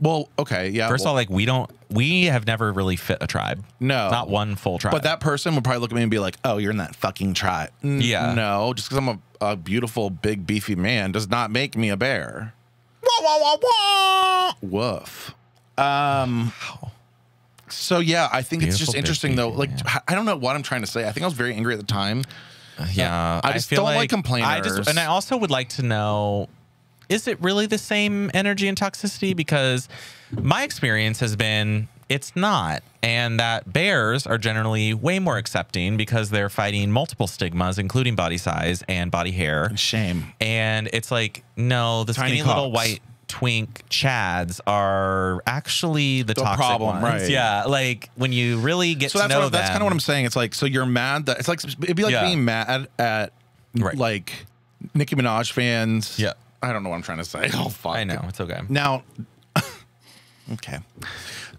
Well, okay, yeah. First of all, like we have never really fit a tribe. No. Not one full tribe. But that person would probably look at me and be like, "Oh, you're in that fucking tribe." Yeah. No, just because I'm a beautiful, big, beefy man does not make me a bear. Wah, wah, wah, wah. Woof. So yeah, I think it's Beautiful, just big, interesting though. beefy Like man. I don't know what I'm trying to say. I think I was very angry at the time. Yeah. I just feel don't like complainers. And I also would like to know, is it really the same energy and toxicity? Because my experience has been it's not. And that bears are generally way more accepting because they're fighting multiple stigmas, including body size and body hair. Shame. And it's like, no, the Tiny skinny little cocks. white twink chads are actually the toxic problem, ones. right. Yeah, like when you really get So to that's know what, that's them. kind of what I'm saying. It's like, so you're mad that it's like it'd be like Yeah. being mad at Right. like Nicki Minaj fans. Yeah. I don't know what I'm trying to say. Oh fuck. I know, it's okay. Now, okay.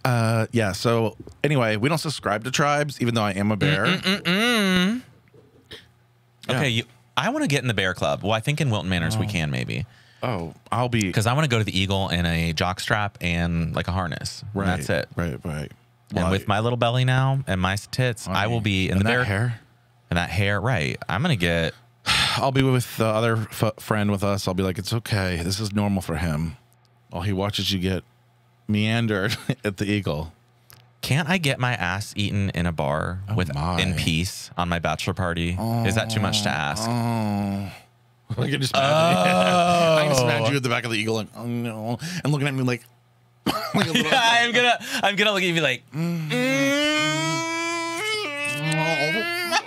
Yeah. So anyway, we don't subscribe to tribes, even though I am a bear. Yeah. Okay, I want to get in the bear club. Well, I think in Wilton Manors we can maybe. Oh, I'll be Because I want to go to the Eagle in a jock strap and like a harness. right. And that's it. Right. And Well, with my little belly now and my tits, I will be in and the that bear hair. And that hair, right. I'm going to get... I'll be with the other friend with us. I'll be like, it's okay. This is normal for him. While he watches you get meandered at the Eagle. Can't I get my ass eaten in a bar in peace on my bachelor party? Is that too much to ask? Oh. I can just imagine. I can just imagine you at the back of the Eagle, like, oh no, and looking at me like, like a little, I'm gonna look at you like, and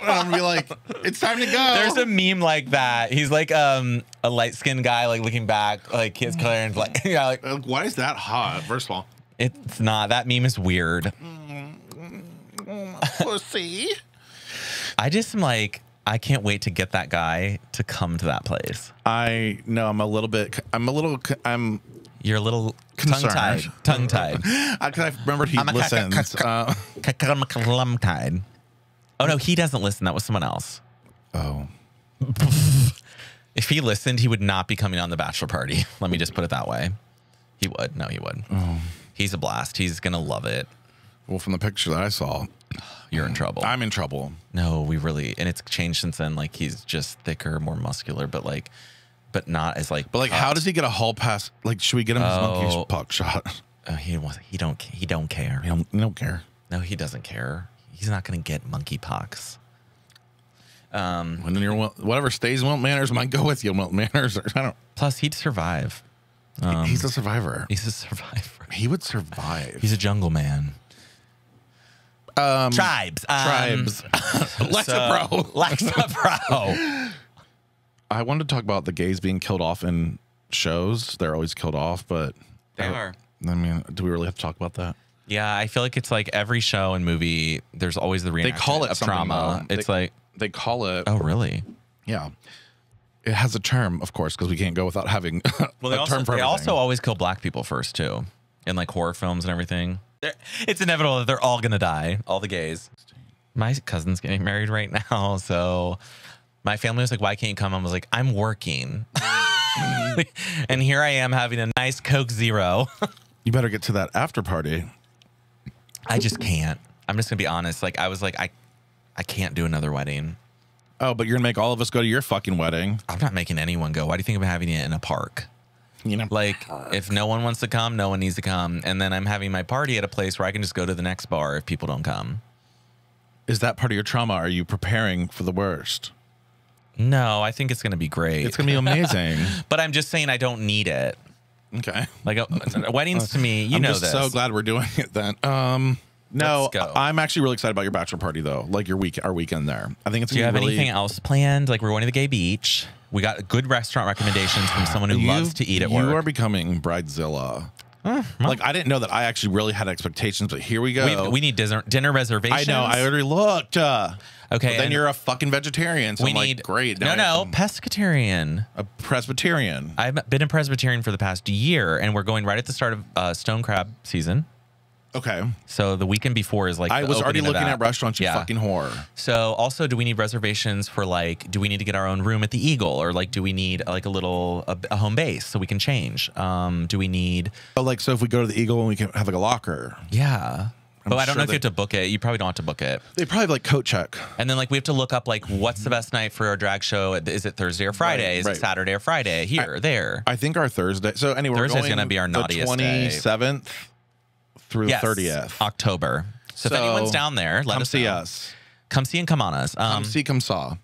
I'm gonna be like, it's time to go. there's a meme like that. He's like a light skinned guy, like looking back, like his color, and like, yeah, like Why is that hot? First of all, it's not. That meme is weird. pussy. I just am like, I can't wait to get that guy to come to that place. I know I'm You're a little Concerned. tongue tied. because I remembered he listens. Oh no, he doesn't listen. That was someone else. Oh, If he listened, he would not be coming on the bachelor party. Let me just put it that way. He would. No, he would. Oh. He's a blast. He's gonna love it. well, from the picture that I saw, You're in trouble. I'm in trouble. No, we really, and it's changed since then. Like he's just thicker, more muscular, but not as like. But like, how does he get a hall pass? Like, should we get him his monkey puck shot? He don't care. I don't care. No, he doesn't care. He's not gonna get monkeypox. When you're whatever stays in Wilton Manors might go with you in Wilton Manors. I don't. Plus, he'd survive. He's a survivor. He's a survivor. He would survive. He's a jungle man. Tribes. Lexapro. Lexapro. I wanted to talk about the gays being killed off in shows. They're always killed off, but They are. I mean, do we really have to talk about that? Yeah, I feel like it's like every show and movie, there's always the reenactment call it of something, trauma. though. It's like, They call it. oh, really? Yeah. It has a term, of course, because we can't go without having Well, a they term for everything. also always kill black people first, too, in like horror films and everything. It's inevitable that they're all going to die, all the gays. My cousin's getting married right now, so my family was like, why can't you come? I was like, I'm working. And here I am having a nice Coke Zero. You better get to that after party. I just can't. I'm just gonna be honest. Like I was like, I can't do another wedding. Oh, but you're gonna make all of us go to your fucking wedding. I'm not making anyone go. Why do you think I'm having it in a park? You know, Like, if no one wants to come, no one needs to come. And then I'm having my party at a place where I can just go to the next bar if people don't come. is that part of your trauma? Are you preparing for the worst? No, I think it's going to be great. It's gonna be amazing. But I'm just saying I don't need it. Okay. Like, weddings to me, I'm know just this. so glad we're doing it then. No, Let's go. I'm actually really excited about your bachelor party though. Like our weekend there. I think it's Do you gonna have be really, anything else planned? Like, we're going to the gay beach. We got good restaurant recommendations from someone who loves to eat at work. You are becoming bridezilla. Like I didn't know that I actually really had expectations, but here we go. We need dinner reservations. I know. I already looked. Okay, But then and you're a fucking vegetarian, so we I'm need like, great. No, pescatarian. a Presbyterian. I've been a Presbyterian for the past year, and we're going right at the start of stone crab season. Okay. So the weekend before is like I the was already opening of looking that. at restaurants, you Yeah. fucking whore. So also, do we need reservations for like? Do we need to get our own room at the Eagle, or like, do we need like a home base so we can change? Do we need? Oh, like, so if we go to the Eagle and we can have like a locker, Yeah. But I don't sure know if you they- have to book it. You probably don't have to book it. they probably have like coat check. And then like we have to look up like what's the best night for our drag show? Is it Thursday or Friday? Is right. it Saturday or Friday? Here, there. I think our Thursday. So anyway, we're Thursday's going gonna be our naughtiest the day. 27th through Yes, the 30th. October. So if anyone's down there, let come us see know. us. Come see and come on us. Come see, come saw.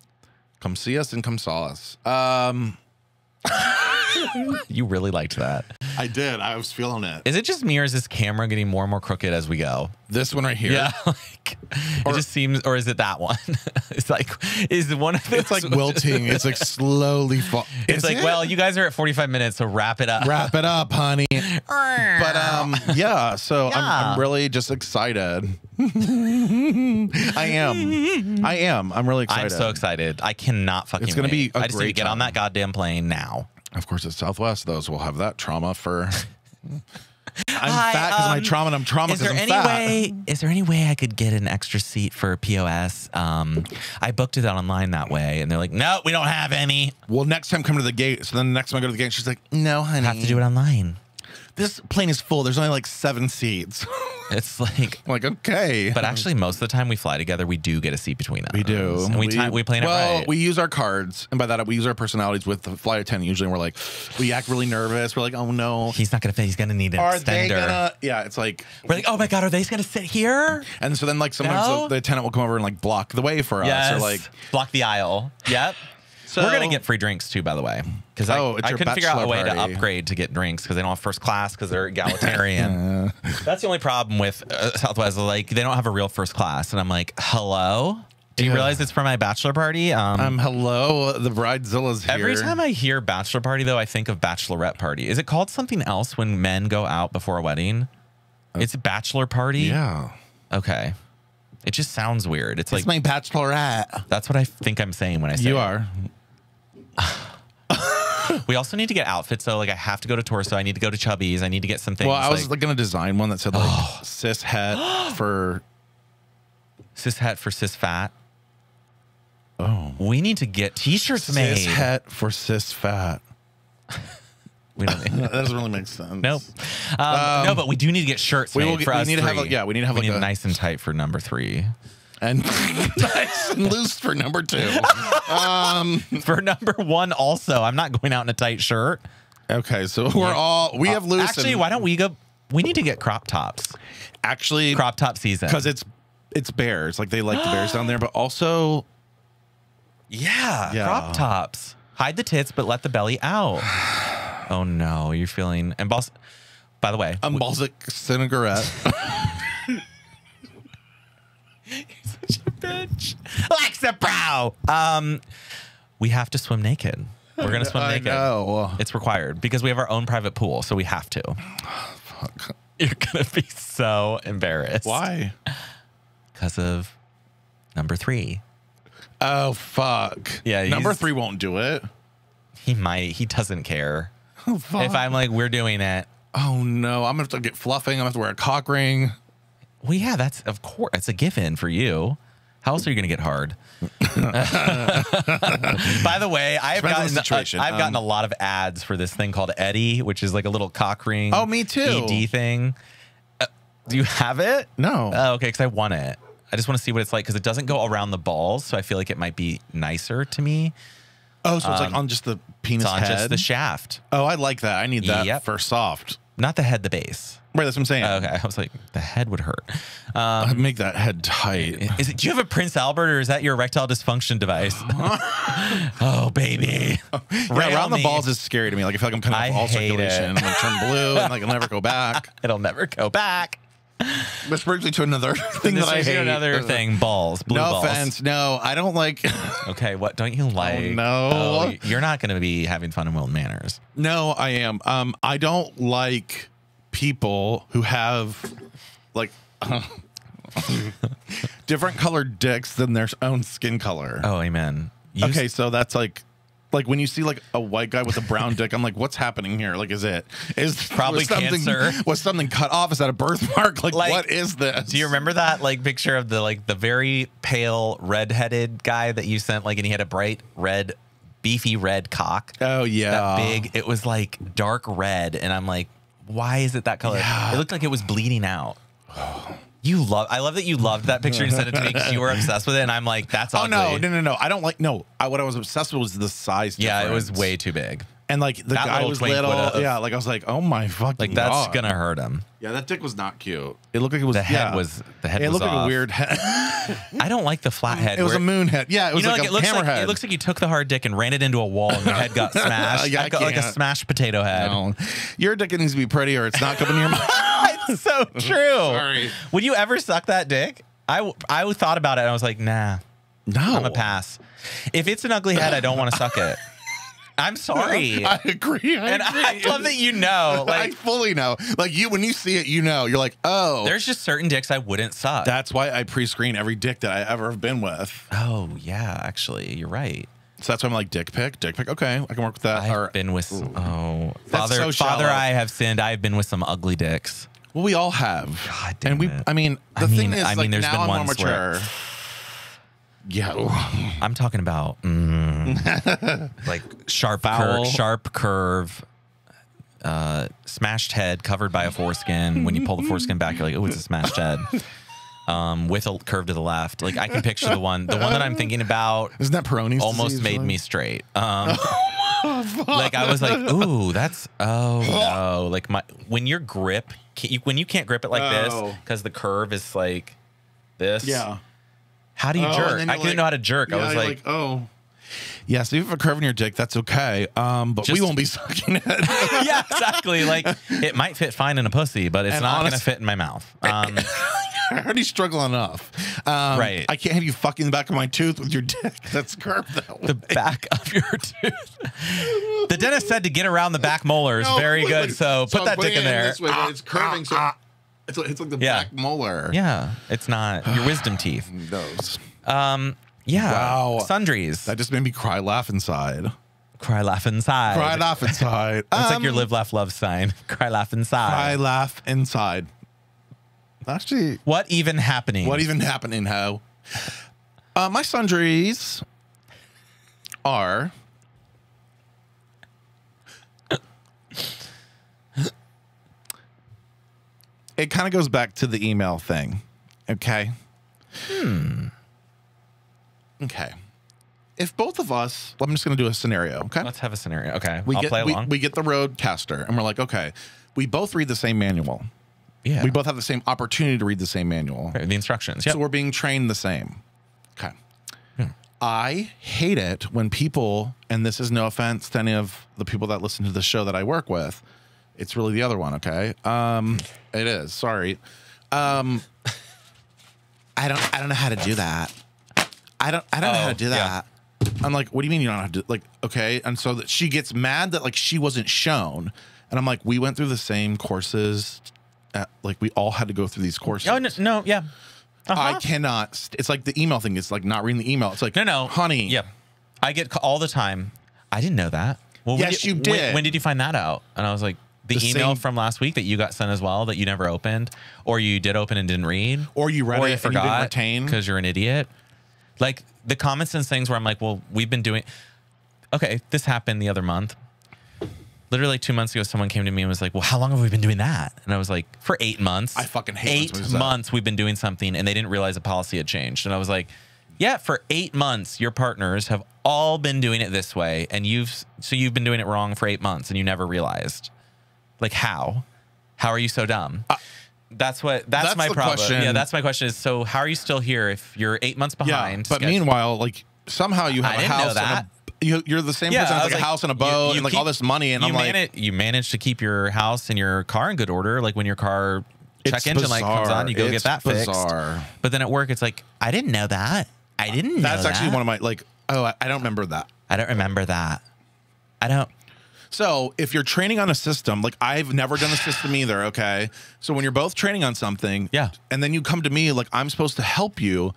Come see us and come saw us. You really liked that. I did. I was feeling it. Is it just me or is this camera getting more and more crooked as we go? This one right here. Yeah, like it just seems, or is it that one? It's like, is one of It's like wilting. It's like slowly fall. It's like, well, you guys are at 45 minutes, so wrap it up. Wrap it up, honey. But yeah, so I'm really just excited. I am. I'm really excited. I'm so excited. I cannot fucking It's gonna wait. be a I just need to great get on time. that goddamn plane now. Of course, it's Southwest. Those will have that trauma for. I'm Hi, fat because my trauma, and I'm trauma Is because there I'm any fat. way? Is there any way I could get an extra seat for POS? I booked it online that way, and they're like, "No, we don't have any. Well, next time come to the gate. So then the next time I go to the gate, she's like, "No, honey, Have to do it online." This plane is full. There's only like 7 seats." It's like, I'm like, okay. but actually, most of the time we fly together, we do get a seat between us. We do. And we plan it well, right. we use our cards, and by that we use our personalities with the flight attendant. Usually, we're like, we act really nervous. We're like, oh no, He's not gonna fit. He's gonna need an are extender. they gonna? Yeah, it's like, We're like, oh my god, are they gonna sit here? and so then like sometimes No? the attendant will come over and like block the way for us, or like, block the aisle. Yep. so We're gonna get free drinks too, by the way, because Oh, it's I your couldn't figure out a bachelor way to party. upgrade to get drinks because they don't have first class because they're egalitarian. That's the only problem with Southwest. Like they don't have a real first class, and I'm like, hello. Do you Yeah. realize it's for my bachelor party? hello, the bridezilla's here. Every time I hear bachelor party, though, I think of bachelorette party. Is it called something else when men go out before a wedding? It's a bachelor party. yeah, Okay. It just sounds weird. It's like my bachelorette. that's what I think I'm saying when I say You it. are. We also need to get outfits though. Like I have to go to Torso. I need to go to Chubby's. I need to get some things. Well, I was like gonna design one that said like cis het for. cis het for cis fat. Oh, We need to get t-shirts made. cis het for cis fat. We don't That doesn't really make sense. Nope. No, but we do need to get shirts we made will get- for we us need to have three. a- yeah, we need to have we like need a- nice and tight for number 3. And nice and loose for number 2. For number 1 also. I'm not going out in a tight shirt. Okay, so we have loose. Actually, and why don't we go? We need to get crop tops. actually Crop top season. because it's bears. Like they like the bears down there, but also Yeah, Yeah. crop tops. Hide the tits, but let the belly out. Oh no, you're feeling and boss. By the way, a Baltic Cigarette. such a bitch. Lexapro. We have to swim naked. We're gonna swim I naked. know. It's required because we have our own private pool, so we have to. You're gonna be so embarrassed. Why? Because of number 3. Oh fuck. Yeah, number he's- 3 won't do it. He might. He doesn't care. Oh fuck. If I'm like, we're doing it. Oh no, I'm gonna have to get fluffing. I'm gonna have to wear a cock ring. Well, yeah, that's of course. It's a given for you. How else are you going to get hard? By the way, I've gotten a lot of ads for this thing called Eddie, which is like a little cock ring. Oh, me too. ED thing. Do you have it? No. Oh, okay, because I want it. I just want to see what it's like because it doesn't go around the balls, so I feel like it might be nicer to me. Oh, so it's like on just the penis It's on head? just the shaft. Oh, I like that. I need that for soft. Not the head, the base. Right, that's what I'm saying. Okay, I was like, the head would hurt. I'd make that head tight. Do you have a Prince Albert or is that your erectile dysfunction device? Oh, baby. Yeah, around the balls is scary to me. Like, I feel like I'm kind of all circulation. I'm like, turn blue and like, I'll never go back. It'll never go back. This brings me to another thing that I hate. Another thing, balls. Blue balls. No offense. No, I don't like. Okay, what don't you like? Oh, no. Oh, you're not going to be having fun in Wilton Manors. No, I am. I don't like people who have like different colored dicks than their own skin color. Oh, amen. Okay, so that's like when you see like a white guy with a brown dick, I'm like, what's happening here? Like, is probably cancer? Was something cut off? Is that a birthmark? Like, what is this? Do you remember that like picture of the very pale redheaded guy that you sent? Like, and he had a bright red, beefy red cock. Oh yeah, that big. It was like dark red, and I'm like, why is it that color? Yeah. It looked like it was bleeding out. I love that you loved that picture and sent it to me because you were obsessed with it, and I'm like, that's ugly. No. I don't like. No, what I was obsessed with was the size. Yeah, difference. it was way too big. And like the guy was little. Yeah, like I was like, oh my fucking like that's God. Gonna hurt him. Yeah, that dick was not cute. It looked like it was the head was It looked off. like a weird head. I don't like the flat head. It was a moon head. Yeah, it was like a hammerhead. It looks like you took the hard dick and ran it into a wall and your head got smashed. Yeah, like a smashed potato head. No. Your dick needs to be pretty or it's not coming to your mouth. It's so true. Sorry. Would you ever suck that dick? I thought about it and I was like, nah. No. I'm a pass. If it's an ugly head, I don't want to suck it. I'm sorry. I agree. I love that you know. Like, I fully know. Like when you see it, you know. You're like, oh. There's just certain dicks I wouldn't suck. That's why I pre-screen every dick that I ever have been with. Oh, yeah, actually. You're right. So that's why I'm like, dick pic. Okay, I can work with that. I've been with, That's Father, I have sinned. I've been with some ugly dicks. Well, we all have. God damn it. The thing is, like, there's now been I'm more ones where- mature. Yeah. I'm talking about like sharp curve, smashed head covered by a foreskin. When you pull the foreskin back, you're like, oh, it's a smashed head. With a curve to the left. Like I can picture the one that I'm thinking about. Isn't that Peroni's almost disease, made like? me straight. Like I was like, ooh, no. Like when your grip, when you can't grip it like this because the curve is like this. Yeah. How do you jerk? I couldn't know how to jerk. Yeah, I was like, oh. Yeah, so if you have a curve in your dick, that's okay. But we won't be sucking it. Yeah, exactly. Like it might fit fine in a pussy, but it's not going to fit in my mouth. I already struggle enough. Right. I can't have you fucking the back of my tooth with your dick. That's curved that way. The back of your tooth. The dentist said to get around the back molars. Very good. So put that dick in there. This way, but it's curving, so it's like the back molar. Yeah, it's not your wisdom teeth. Those. Yeah. Wow. Sundries. That just made me cry, laugh inside. Cry, laugh inside. Cry, laugh inside. That's like your live, laugh, love sign. Cry, laugh inside. Cry, laugh inside. Actually, what even happening? What even happening, ho? My sundries are it kind of goes back to the email thing. Okay. Okay. If both of us, I'm just going to do a scenario. Okay. Let's have a scenario. Okay. I'll play along. We get the roadcaster and we're like, okay, we both read the same manual. Yeah. We both have the same opportunity to read the same manual. Okay, the instructions. Yep. So we're being trained the same. Okay. I hate it when people, and this is no offense to any of the people that listen to the show that I work with. It's really the other one, okay? It is. Sorry. I don't know how to do that. I don't know how to do that. Yeah. I'm like, what do you mean you don't know how to do, like, okay? And so that she gets mad that like she wasn't shown. And I'm like, we went through the same courses. Like we all had to go through these courses. Oh no, yeah. I cannot. It's like the email thing. It's like not reading the email. It's like, no, honey. Yep. I get all the time. I didn't know that. Well, yes, you did. When did you find that out? And I was like, the email from last week that you got sent as well that you never opened, or you did open and didn't read, or you read it and forgot and you didn't retain because you're an idiot. Like the common sense things where I'm like, well, we've been doing. Okay, this happened the other month. Literally 2 months ago, someone came to me and was like, well, how long have we been doing that? And I was like, for 8 months. I fucking hate 8 months we've been doing something, and they didn't realize the policy had changed. And I was like, yeah, for 8 months, your partners have all been doing it this way, and you've been doing it wrong for 8 months, and you never realized. Like, how? How are you so dumb? That's my problem. Question. Yeah, that's my question. Is so how are you still here if you're 8 months behind? Yeah, but meanwhile, like somehow you have I a didn't house. know that. You're the same person that's like a house and a boat and like all this money, and I'm like, you manage to keep your house and your car in good order. Like when your car check engine light comes on, you go get that fixed. But then at work, it's like, I didn't know that. I didn't know that. That's actually one of my like. Oh, I don't remember that. I don't remember that. I don't. So if you're training on a system, like I've never done a system either. Okay, so when you're both training on something, yeah, and then you come to me like I'm supposed to help you.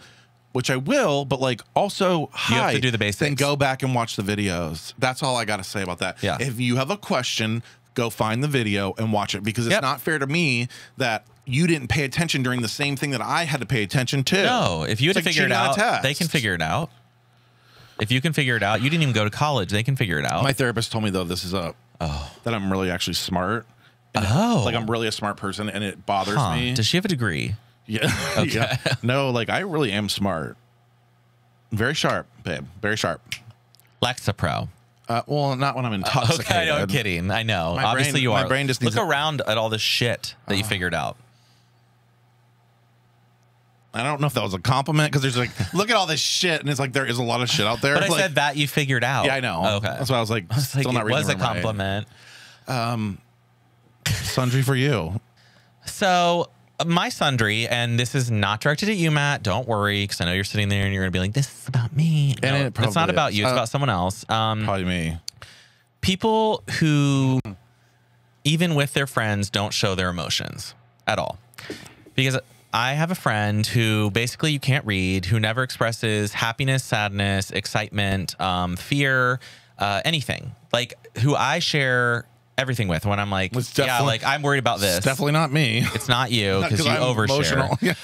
Which I will, but like also, you have to do the basics. Then go back and watch the videos. That's all I got to say about that. Yeah. If you have a question, go find the video and watch it because it's not fair to me that you didn't pay attention during the same thing that I had to pay attention to. No, if you had to figure it out, they can figure it out. If you can figure it out, you didn't even go to college. They can figure it out. My therapist told me though this is that I'm really actually smart. Like I'm really a smart person, and it bothers me. Does she have a degree? Yeah. Okay. Yeah. No, like I really am smart. Very sharp, babe. Very sharp. Lexapro. Well, not when I'm intoxicated. Okay, no, I'm kidding. I know. My Obviously, brain, you are. My brain just look around at all the shit that you figured out. I don't know if that was a compliment because there's like, look at all this shit, and it's like there is a lot of shit out there. But like, I said that you figured out. Yeah, I know. Oh, okay, that's why I was like, still not it reading was the a room compliment. Right. Sundry for you. So my sundry, and this is not directed at you, Matt. Don't worry, because I know you're sitting there and you're going to be like, this is about me. And no, it's not about you. It's about someone else. Probably me. People who, even with their friends, don't show their emotions at all. Because I have a friend who basically you can't read, who never expresses happiness, sadness, excitement, fear, anything. Like, who I share everything with when I'm like, yeah, like I'm worried about this. It's definitely not me. It's not you because you overshare. Yeah.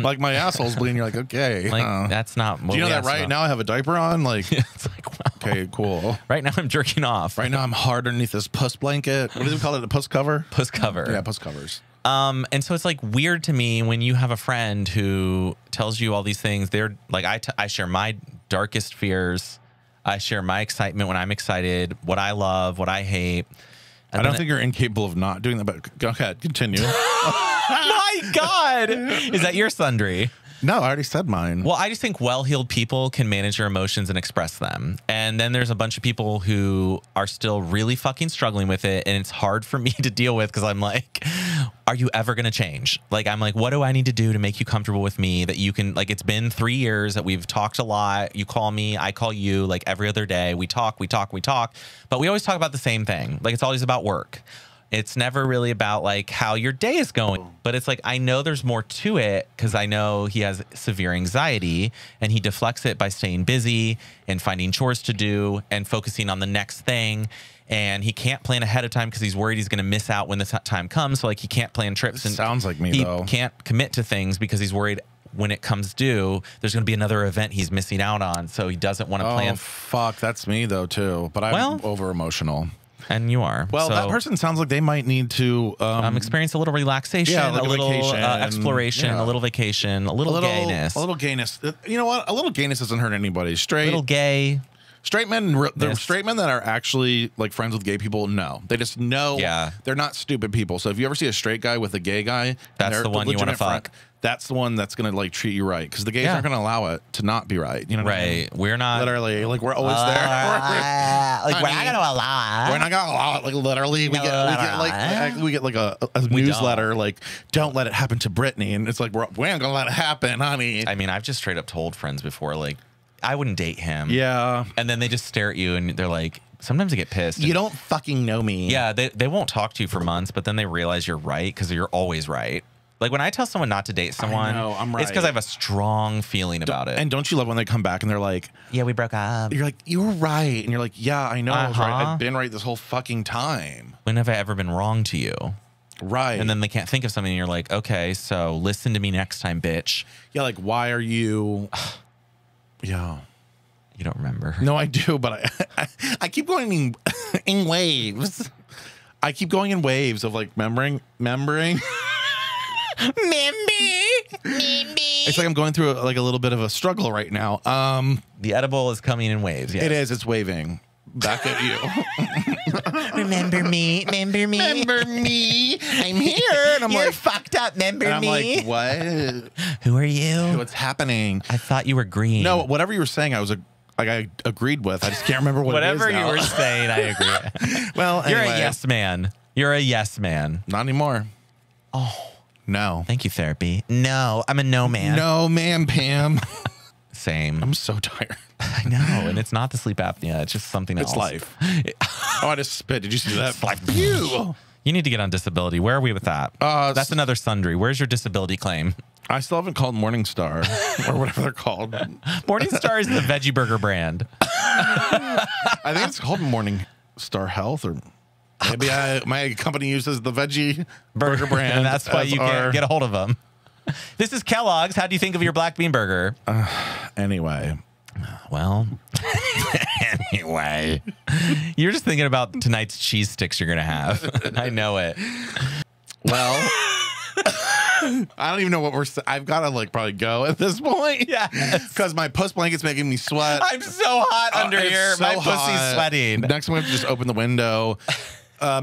Like my asshole's bleeding. You're like, okay. Like that's not. What do you know that right now I have a diaper on? Like, it's like, wow. Okay, cool. Right now I'm jerking off. Right now I'm hard underneath this puss blanket. What do we call it? A puss cover? Puss cover. Yeah, puss covers. And so it's like weird to me when you have a friend who tells you all these things. They're like, I share my darkest fears. I share my excitement when I'm excited, what I love, what I hate. I don't think you're incapable of not doing that, but go ahead, continue. My God. Is that your sundry? No, I already said mine. Well, I just think well-heeled people can manage their emotions and express them. And then there's a bunch of people who are still really fucking struggling with it. And it's hard for me to deal with because I'm like, are you ever going to change? Like, I'm like, what do I need to do to make you comfortable with me that you can, like, it's been 3 years that we've talked a lot. You call me, I call you, like every other day. We talk. But we always talk about the same thing. Like, it's always about work. It's never really about like how your day is going, but it's like, I know there's more to it because I know he has severe anxiety and he deflects it by staying busy and finding chores to do and focusing on the next thing. And he can't plan ahead of time because he's worried he's going to miss out when the time comes. So like he can't plan trips. And sounds like me though. He can't commit to things because he's worried when it comes due, there's going to be another event he's missing out on. So he doesn't want to plan. Oh, fuck. That's me though too. But I'm over emotional. And you are. Well, so, that person sounds like they might need to experience a little relaxation, like a little exploration, a little vacation, a little gayness. A little gayness. You know what? A little gayness doesn't hurt anybody. Straight. Little gay. Straight men, the straight men that are actually like friends with gay people, no. They just know they're not stupid people. So if you ever see a straight guy with a gay guy, that's the one you want to fuck. That's the one that's going to like treat you right because the gays aren't going to allow it to not be right. You know what I mean? We're not literally like we're always there. Like we're not going to allow it. We're not going to allow it. Like literally, we get like a newsletter like don't let it happen to Brittany, and it's like we ain't going to let it happen, honey. I mean, I've just straight up told friends before like I wouldn't date him. Yeah, and then they just stare at you and they're like. Sometimes they get pissed. You don't fucking know me. Yeah, they won't talk to you for months, but then they realize you're right because you're always right. Like when I tell someone not to date someone, I'm right. It's because I have a strong feeling about it. And don't you love when they come back and they're like, yeah, we broke up. You're like, you were right. And you're like, yeah, I know I was right. I've been right this whole fucking time. When have I ever been wrong to you? Right. And then they can't think of something and you're like, okay, so listen to me next time, bitch. Yeah, like, why are you... Yeah. You don't remember? No, I do, but I keep going in waves. I keep going in waves of like remembering. It's like I'm going through like a little bit of a struggle right now. The edible is coming in waves. Yes. It is. It's waving back at you. Remember me? Remember me? Remember me? I'm here. And I'm You're like, fucked up. Remember and I'm me? like, what? Who are you? What's happening? I thought you were green. No, whatever you were saying, I agreed with. I just can't remember what Whatever it is now. you were saying, I agree. Well, You're anyway, a yes man. You're a yes man. Not anymore. Oh, No. thank you, therapy. No, I'm a no man. No, man, Pam. Same. I'm so tired. I know, and it's not the sleep apnea. It's just something else. It's life. Oh, I just spit. Did you see that? It's life. Phew. You need to get on disability. Where are we with that? That's another sundry. Where's your disability claim? I still haven't called Morningstar or whatever they're called. Morningstar is the veggie burger brand. I think it's called Morningstar Health, or maybe my company uses the veggie burger brand. And that's why as you can't get a hold of them. This is Kellogg's. How do you think of your black bean burger? Anyway. Well, anyway, you're just thinking about tonight's cheese sticks you're going to have. I know it. Well, I don't even know what I've got to like probably go at this point. Yeah. Because my puss blanket's making me sweat. I'm so hot under It's here. so My hot. pussy's sweating. Next time we have to just open the window.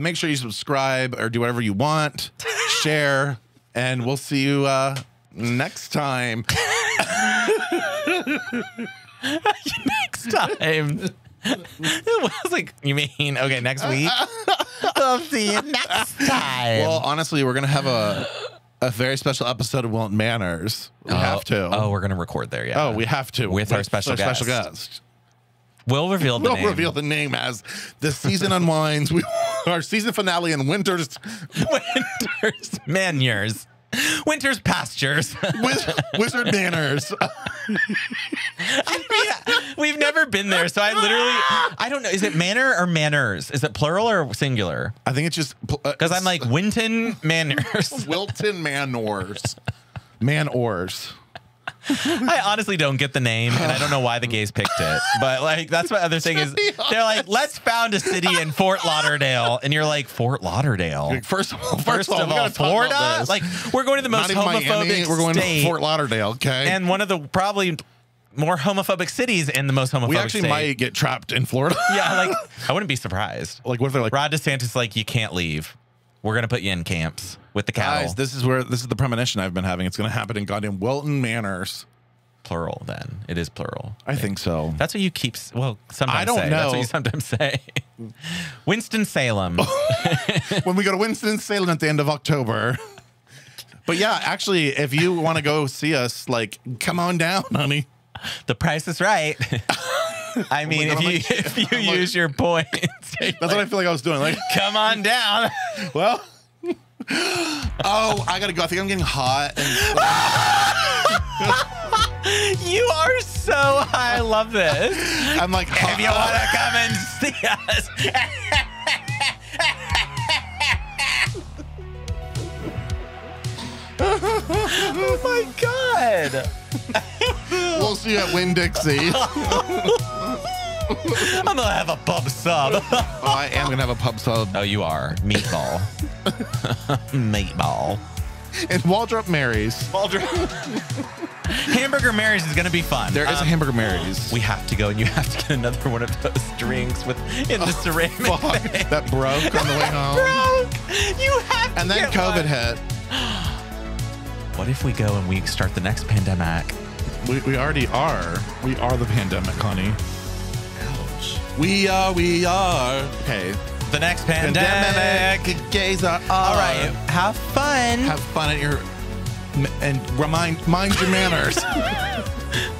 Make sure you subscribe or do whatever you want. Share. And we'll see you next time. Next time. It was like, you mean, okay, next week? We'll see you next time. Well, honestly, we're going to have a very special episode of Wilton Manors. We have to. Oh, we're going to record there, yeah. Oh, we have to. With our special guest. We'll reveal the name. We'll reveal the name as the season unwinds. Our season finale in Winter's Manures. Winter's Pastures. Wizard Manors. I mean, we've never been there, so I don't know. Is it manor or manors? Is it plural or singular? I think it's just Because I'm like Winton Manors. Wilton Manors. Man-ors. I honestly don't get the name, and I don't know why the gays picked it. But like, that's my other thing is they're like, let's found a city in Fort Lauderdale, and you're like, Fort Lauderdale. First of all, we gotta talk about Florida. this. Like, we're going to the most Not even homophobic Miami, we're going state, to Fort Lauderdale. Okay, and one of the probably more homophobic cities in the most homophobic. we actually state. might get trapped in Florida. Yeah, like I wouldn't be surprised. Like, what if they're like, Rod DeSantis, like, you can't leave. We're gonna put you in camps with the cattle. guys, this is the premonition I've been having. It's going to happen in goddamn Wilton Manors. Plural, then it is plural. I think so. That's what you keep. Well, sometimes I don't say. know. That's what you sometimes say. Winston-Salem. When we go to Winston-Salem at the end of October. But yeah, actually, if you want to go see us, like, come on down, honey. The price is right. I mean, God, if you I'm like- use your points, That's what I feel like I was doing. Like, come on down. well, oh, I gotta go. I think I'm getting hot. You are so high. I love this. I'm like, If you want to come and see us. Oh my God. we'll see you at Winn-Dixie. I'm going to have a pub sub. Oh, I am gonna have a pub sub. Oh, you are. Meatball. Meatball. And Waldrop Mary's. Hamburger Mary's is going to be fun. There is a Hamburger Mary's. We have to go, and you have to get another one of those drinks in the ceramic Fuck, thing. that broke on the way home. Broke. You have to And then get COVID one. hit. What if we go and we start the next pandemic? We already are. We are the pandemic, honey. Ouch. We are. Okay. The next pandemic. Gays are. All right. Have fun. Have fun at your. And mind your manners.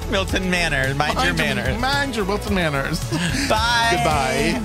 Milton Manor. Mind your manners. Mind your Wilton Manors. Bye. Goodbye.